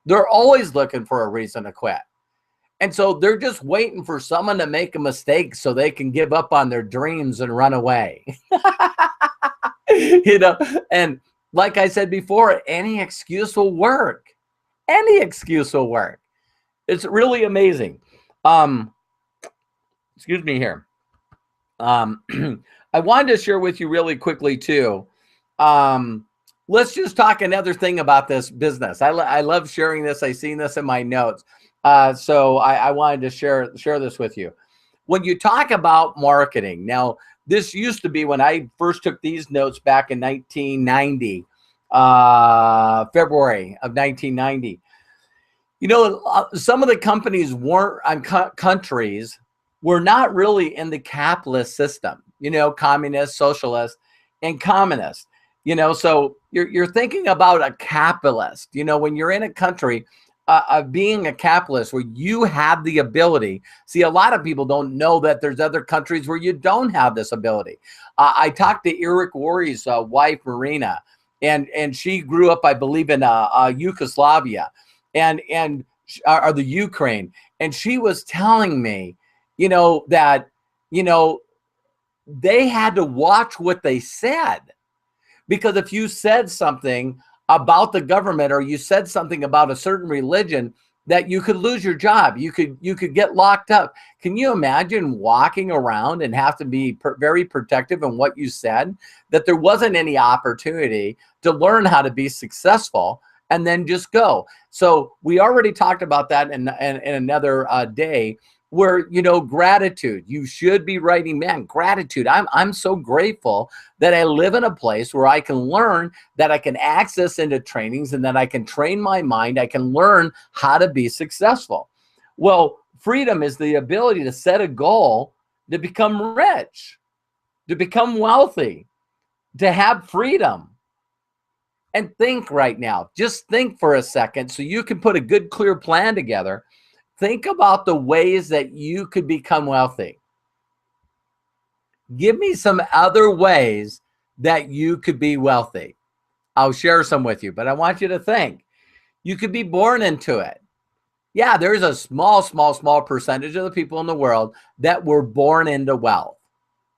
They're always looking for a reason to quit. And so they're just waiting for someone to make a mistake so they can give up on their dreams and run away. And like I said before, any excuse will work. Any excuse will work. It's really amazing. Excuse me here. I wanted to share with you really quickly too. Let's just talk another thing about this business. I love sharing this. I seen this in my notes. So I wanted to share this with you. When you talk about marketing, now this used to be when I first took these notes back in 1990, February of 1990. Some of the companies countries were not really in the capitalist system, communist, socialist, and communist. So you're thinking about a capitalist, when you're in a country, being a capitalist where you have the ability. See, a lot of people don't know that there's other countries where you don't have this ability. I talked to Eric Worre's wife, Marina, and she grew up, I believe, in Yugoslavia or the Ukraine. And she was telling me, that, they had to watch what they said, because if you said something about the government or you said something about a certain religion, that you could lose your job. You could get locked up. Can you imagine walking around and have to be very protective in what you said, that there wasn't any opportunity to learn how to be successful and then just go? So we already talked about that in another day, where, gratitude. You should be writing, man, gratitude. I'm so grateful that I live in a place where I can learn, that I can access into trainings, and that I can train my mind. I can learn how to be successful. Well, freedom is the ability to set a goal, to become rich, to become wealthy, to have freedom. And think right now, just think for a second so you can put a good, clear plan together. Think about the ways that you could become wealthy. Give me some other ways that you could be wealthy. I'll share some with you, but I want you to think. You could be born into it. Yeah, there's a small percentage of the people in the world that were born into wealth.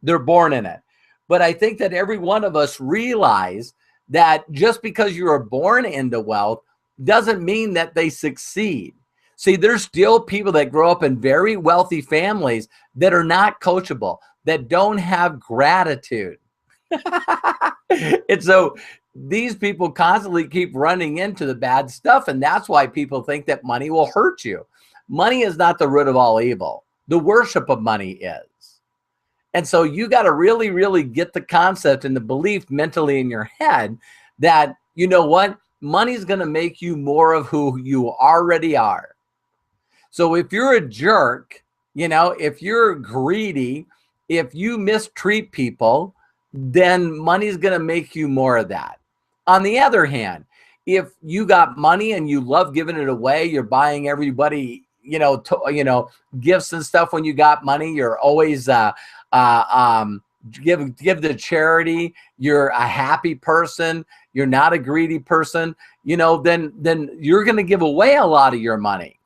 They're born in it. But I think that every one of us realize that just because you are born into wealth doesn't mean that they succeed. See, there's still people that grow up in very wealthy families that are not coachable, that don't have gratitude. And so these people constantly keep running into the bad stuff. And that's why people think that money will hurt you. Money is not the root of all evil. The worship of money is. And so you got to really, really get the concept and the belief mentally in your head that, you know what, money is going to make you more of who you already are. So if you're a jerk, if you're greedy, if you mistreat people, then money's going to make you more of that. On the other hand, if you got money and you love giving it away, you're buying everybody, gifts and stuff when you got money, you're always give the charity, you're a happy person, you're not a greedy person, then you're going to give away a lot of your money.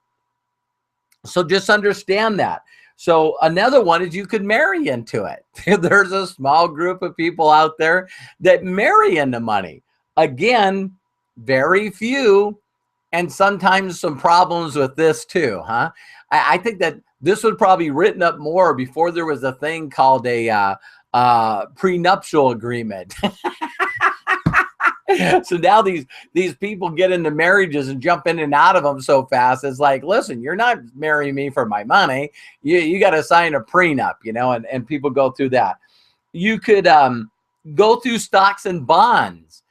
So just understand that. So another one is you could marry into it. There's a small group of people out there that marry into money. Again, very few, and sometimes some problems with this too, huh? I think that this was probably written up more before there was a thing called a prenuptial agreement. So now these people get into marriages and jump in and out of them so fast. It's like, listen, you're not marrying me for my money. You got to sign a prenup, and people go through that. You could go through stocks and bonds.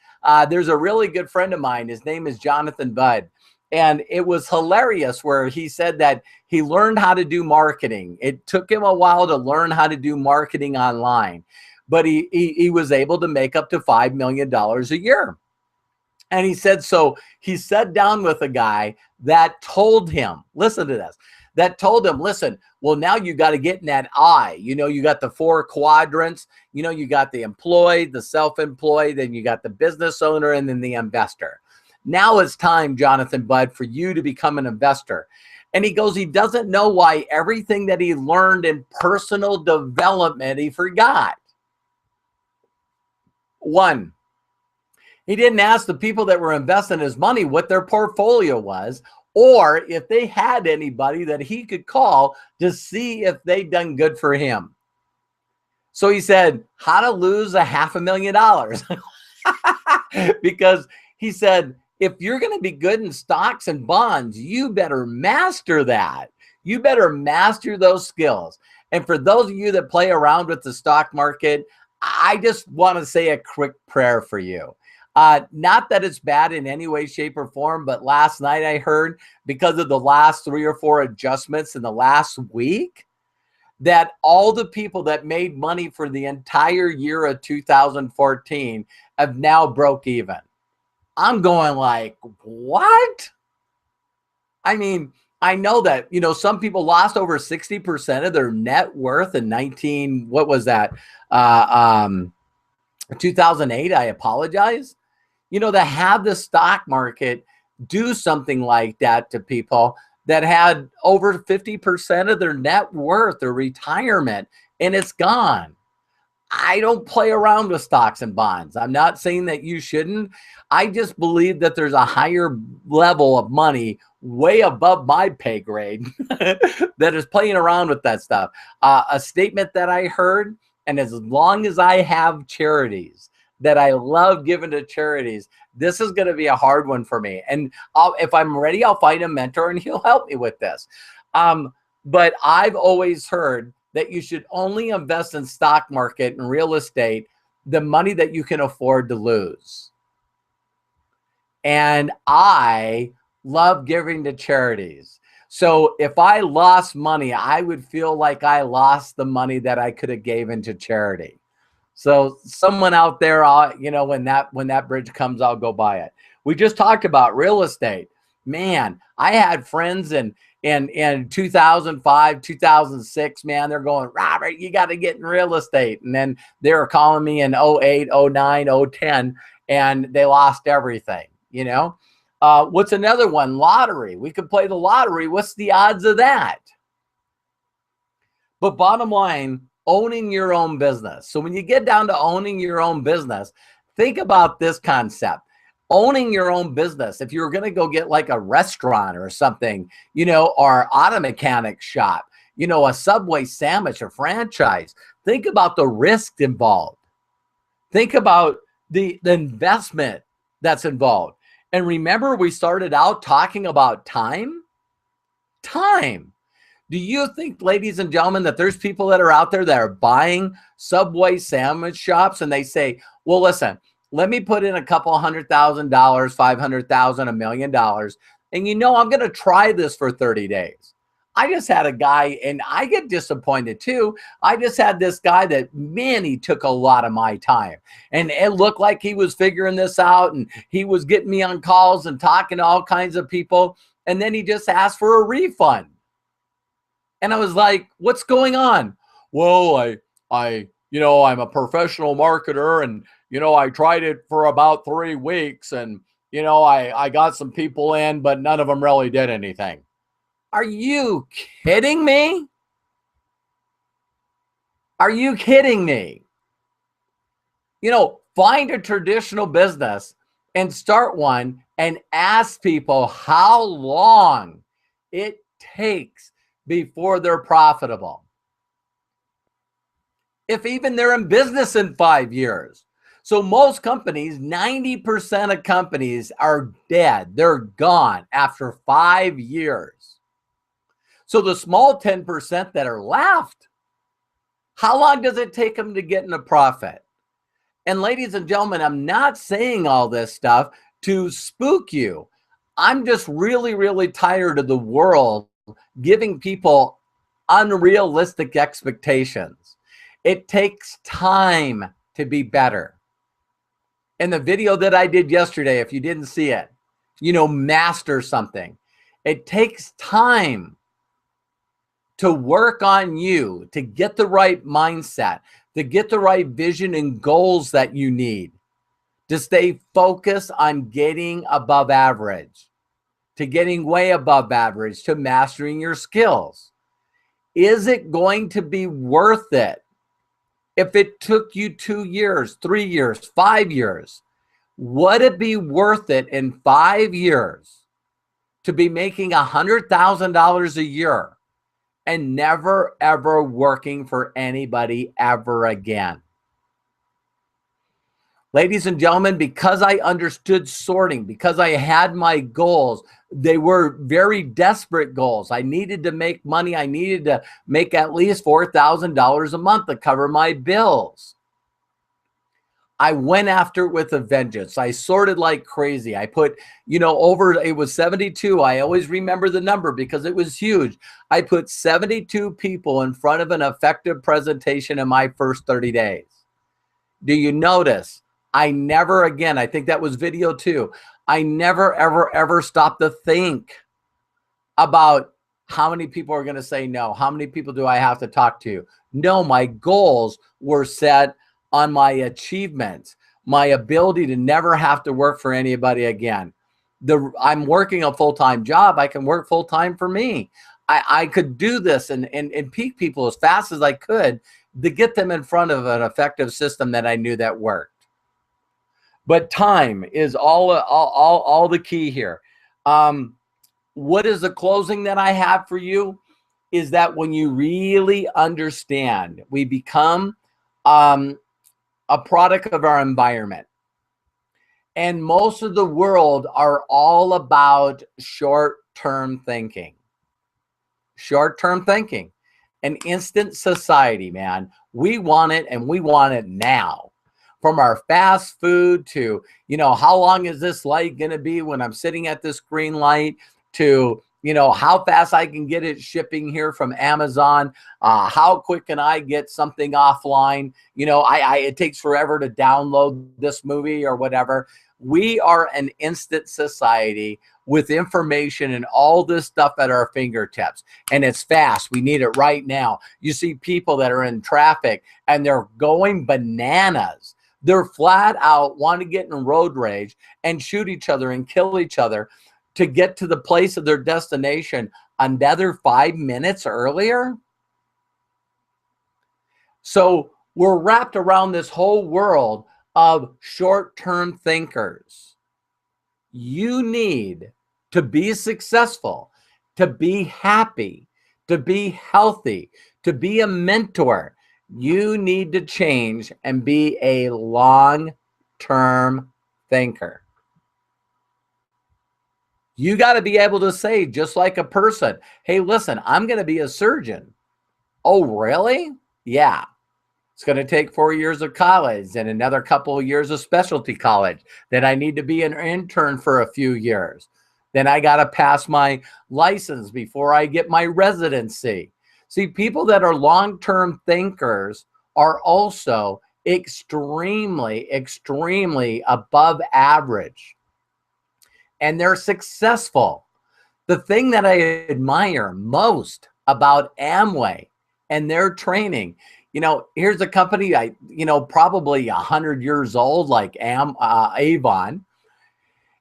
There's a really good friend of mine. His name is Jonathan Budd. And it was hilarious where he said that he learned how to do marketing. It took him a while to learn how to do marketing online, but he was able to make up to $5 million a year. And he said, so he sat down with a guy that told him, listen to this, that told him, listen, well, now you got to get in that I, you got the 4 quadrants, you got the employed, the self-employed, then you got the business owner, and then the investor. Now it's time, Jonathan Budd, for you to become an investor. And he goes, he doesn't know why everything that he learned in personal development, he forgot. 1, he didn't ask the people that were investing his money what their portfolio was, or if they had anybody that he could call to see if they'd done good for him. So he said, how to lose $500,000. Because he said, if you're going to be good in stocks and bonds, you better master that. You better master those skills. And for those of you that play around with the stock market, I just want to say a quick prayer for you. Not that it's bad in any way, shape, or form, but last night I heard, because of the last 3 or 4 adjustments in the last week, that all the people that made money for the entire year of 2014 have now broke even. I'm going like, what? I mean, I know that, some people lost over 60% of their net worth in 2008. I apologize. To have the stock market do something like that to people that had over 50% of their net worth or retirement, and it's gone. I don't play around with stocks and bonds. I'm not saying that you shouldn't. I just believe that there's a higher level of money way above my pay grade that is playing around with that stuff. A statement that I heard, and as long as I have charities that I love giving to charities, this is going to be a hard one for me. And if I'm ready, I'll find a mentor and he'll help me with this. But I've always heard that you should only invest in stock market and real estate the money that you can afford to lose. And I love giving to charities. So if I lost money, I would feel like I lost the money that I could have given to charity. So someone out there, when that bridge comes, I'll go buy it. We just talked about real estate. Man, I had friends in 2005, 2006, man, they're going, Robert, you got to get in real estate. And then they were calling me in 08, 09, 010, and they lost everything, What's another one? Lottery. We could play the lottery. What's the odds of that? But bottom line, owning your own business. So when you get down to owning your own business, think about this concept. Owning your own business. If you're going to go get like a restaurant or something, or auto mechanic shop, a Subway sandwich, a franchise, think about the risk involved. Think about the investment that's involved. And remember, we started out talking about time. Do you think, ladies and gentlemen, that there's people that are out there that are buying Subway sandwich shops and they say, well, listen, let me put in a couple $100,000, $500,000, $1 million. And I'm going to try this for 30 days. I just had a guy, and I get disappointed too. I just had this guy that, man, he took a lot of my time. And it looked like he was figuring this out, and he was getting me on calls and talking to all kinds of people. And then he just asked for a refund. And I was like, what's going on? Well, I'm a professional marketer, and, I tried it for about 3 weeks, and, I got some people in, but none of them really did anything. Are you kidding me? Are you kidding me? Find a traditional business and start one and ask people how long it takes before they're profitable. If even they're in business in 5 years. So most companies, 90% of companies are dead. They're gone after 5 years. So the small 10% that are left, how long does it take them to get into profit? And ladies and gentlemen, I'm not saying all this stuff to spook you. I'm just really, really tired of the world giving people unrealistic expectations. It takes time to be better. In the video that I did yesterday, if you didn't see it, master something. It takes time to work on you, to get the right mindset, to get the right vision and goals that you need, to stay focused on getting above average, to getting way above average, to mastering your skills. Is it going to be worth it? If it took you 2 years, 3 years, 5 years, would it be worth it in 5 years to be making $100,000 a year and never, ever working for anybody ever again? Ladies and gentlemen, because I understood sorting, because I had my goals, they were very desperate goals. I needed to make money. I needed to make at least $4,000 a month to cover my bills. I went after it with a vengeance. I sorted like crazy. I put, it was 72. I always remember the number because it was huge. I put 72 people in front of an effective presentation in my first 30 days. Do you notice? I never again, I think that was video 2. I never, ever, ever stopped to think about how many people are going to say no. How many people do I have to talk to? No, my goals were set on my achievements, my ability to never have to work for anybody again. I'm working a full-time job. I can work full-time for me. I could do this and peak people as fast as I could to get them in front of an effective system that I knew that worked. But time is all the key here. What is the closing that I have for you? Is that when you really understand, we become a product of our environment. And most of the world are all about short-term thinking. Short-term thinking. An instant society, man. We want it and we want it now. From our fast food to, how long is this light going to be when I'm sitting at this green light, to, how fast I can get it shipping here from Amazon. How quick can I get something offline? It takes forever to download this movie or whatever. We are an instant society with information and all this stuff at our fingertips. And it's fast. We need it right now. You see people that are in traffic and they're going bananas. They're flat out want to get in road rage and shoot each other and kill each other to get to the place of their destination another 5 minutes earlier. So we're wrapped around this whole world of short-term thinkers. You need to be successful, to be happy, to be healthy, to be a mentor. You need to change and be a long-term thinker. You got to be able to say, just like a person, hey, listen, I'm going to be a surgeon. Oh, really? Yeah. It's going to take 4 years of college and another couple of years of specialty college. Then I need to be an intern for a few years. Then I got to pass my license before I get my residency. See, people that are long-term thinkers are also extremely, extremely above average. And they're successful. The thing that I admire most about Amway and their training, here's a company, probably 100 years old, like Avon.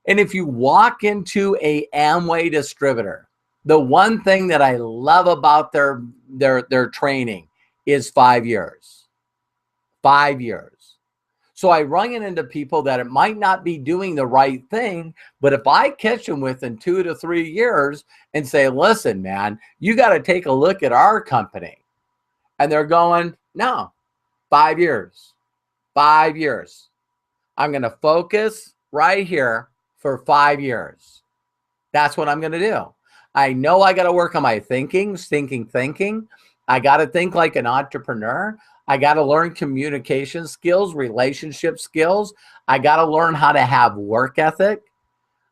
And if you walk into a Amway distributor, the one thing that I love about their training is 5 years. 5 years. So I run into people that it might not be doing the right thing, but if I catch them within 2 to 3 years and say, listen, man, you got to take a look at our company. And they're going, no, 5 years, 5 years. I'm going to focus right here for 5 years. That's what I'm going to do. I know I got to work on my thinking. I got to think like an entrepreneur. I got to learn communication skills, relationship skills. I got to learn how to have work ethic.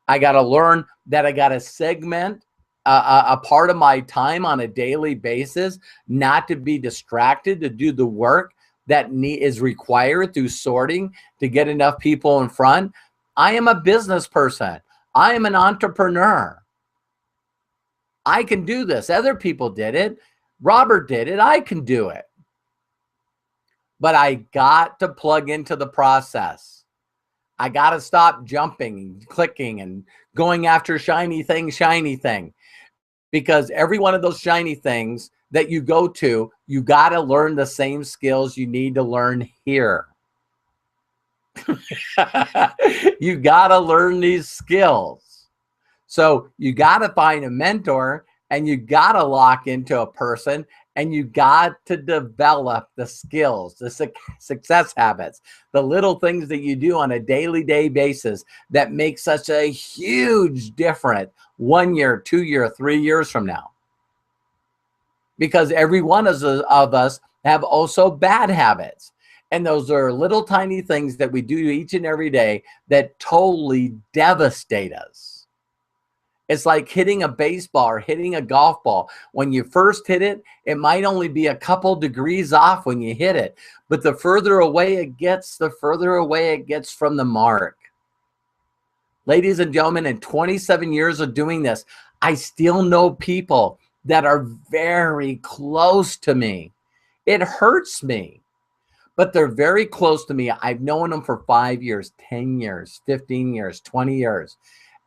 I got to learn that I got to segment a part of my time on a daily basis, not to be distracted, to do the work that is required through sorting to get enough people in front. I am a business person. I am an entrepreneur. I can do this. Other people did it. Robert did it. I can do it. But I got to plug into the process. I got to stop jumping and clicking and going after shiny thing. Because every one of those shiny things that you go to, you got to learn the same skills you need to learn here. You got to learn these skills. So you got to find a mentor, and you got to lock into a person, and you got to develop the skills, the success habits, the little things that you do on a daily basis that make such a huge difference 1 year, 2 year, 3 years from now. Because every one of us have also bad habits. And those are little tiny things that we do each and every day that totally devastate us. It's like hitting a baseball or hitting a golf ball. When you first hit it, it might only be a couple degrees off when you hit it. But the further away it gets, the further away it gets from the mark. Ladies and gentlemen, in 27 years of doing this, I still know people that are very close to me. It hurts me, but they're very close to me. I've known them for 5 years, 10 years, 15 years, 20 years.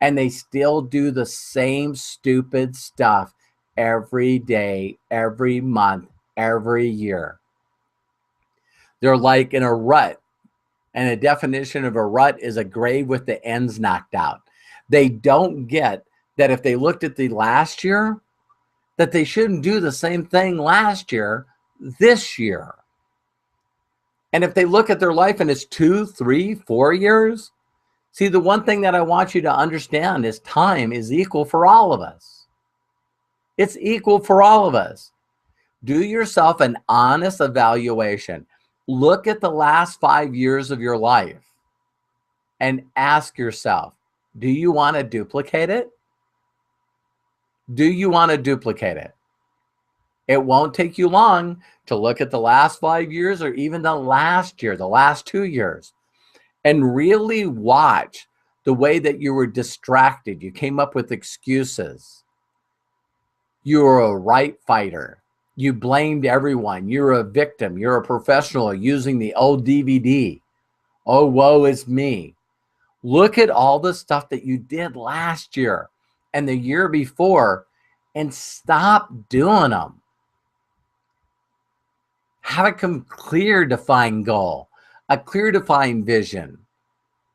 And they still do the same stupid stuff every day, every month, every year. They're like in a rut. And a definition of a rut is a grave with the ends knocked out. They don't get that if they looked at the last year, that they shouldn't do the same thing last year, this year. And if they look at their life and it's 2, 3, 4 years, see, the one thing that I want you to understand is time is equal for all of us. It's equal for all of us. Do yourself an honest evaluation. Look at the last 5 years of your life and ask yourself, do you want to duplicate it? Do you want to duplicate it? It won't take you long to look at the last 5 years or even the last year, the last 2 years. And really watch the way that you were distracted. You came up with excuses. You were a right fighter. You blamed everyone. You're a victim. You're a professional using the old DVD. Oh, woe is me. Look at all the stuff that you did last year and the year before and stop doing them. Have a clear, defined goal. A clear, defined vision.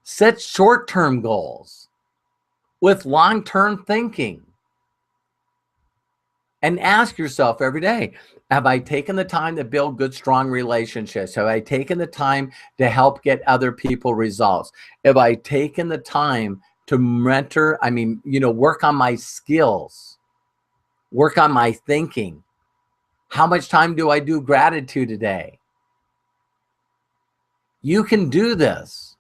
Set short-term goals with long-term thinking. And ask yourself every day, have I taken the time to build good, strong relationships? Have I taken the time to help get other people results? Have I taken the time to mentor, work on my skills, work on my thinking? How much time do I do gratitude today? You can do this.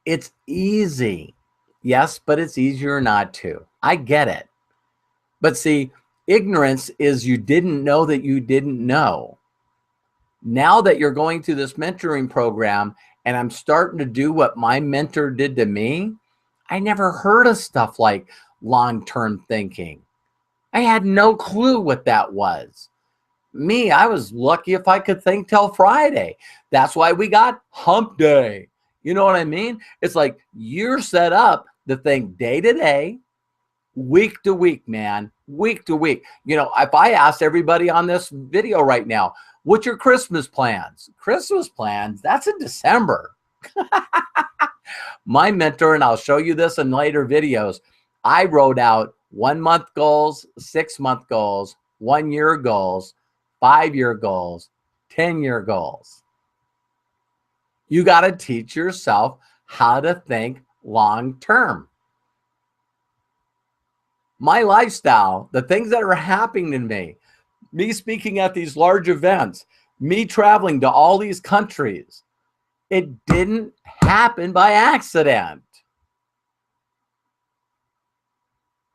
It's easy. Yes, but it's easier not to. I get it. But see, ignorance is you didn't know that you didn't know. Now that you're going through this mentoring program and I'm starting to do what my mentor did to me, I never heard of stuff like long-term thinking. I had no clue what that was. Me, I was lucky if I could think till Friday. That's why we got hump day. You know what I mean? It's like you're set up to think day to day, week to week, man, week to week. If I asked everybody on this video right now, what's your Christmas plans? Christmas plans, that's in December. My mentor, and I'll show you this in later videos, I wrote out 1 month goals, 6 month goals, 1 year goals, 5 year goals, 10-year goals. You got to teach yourself how to think long term. My lifestyle, the things that are happening to me speaking at these large events, me traveling to all these countries, it didn't happen by accident.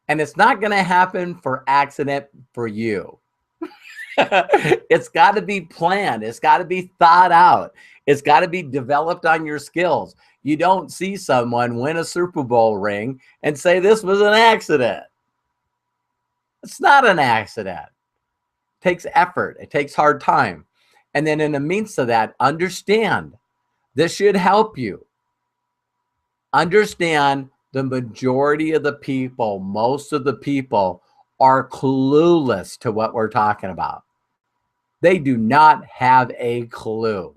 And it's not going to happen for accident for you. It's got to be planned. It's got to be thought out. It's got to be developed on your skills. You don't see someone win a Super Bowl ring and say this was an accident. It's not an accident. It takes effort. It takes hard time. And then in the midst of that, understand, this should help you. Understand the majority of the people, most of the people are clueless to what we're talking about. They do not have a clue.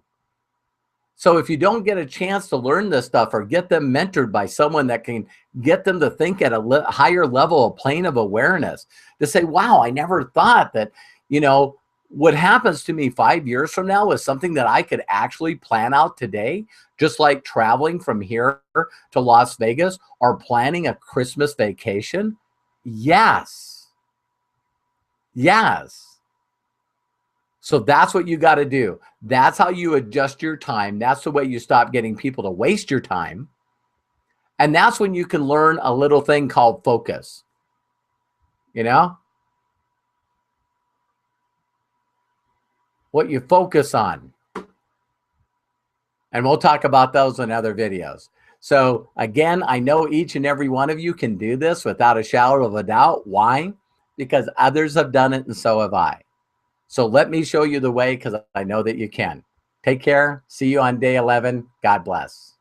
So if you don't get a chance to learn this stuff or get them mentored by someone that can get them to think at a higher level, a plane of awareness, to say, wow, I never thought that, you know, what happens to me 5 years from now is something that I could actually plan out today, just like traveling from here to Las Vegas or planning a Christmas vacation. Yes. Yes. So that's what you got to do. That's how you adjust your time. That's the way you stop getting people to waste your time. And that's when you can learn a little thing called focus. You know? What you focus on. And we'll talk about those in other videos. So again, I know each and every one of you can do this without a shadow of a doubt. Why? Because others have done it and so have I. So let me show you the way, because I know that you can. Take care. See you on day 11. God bless.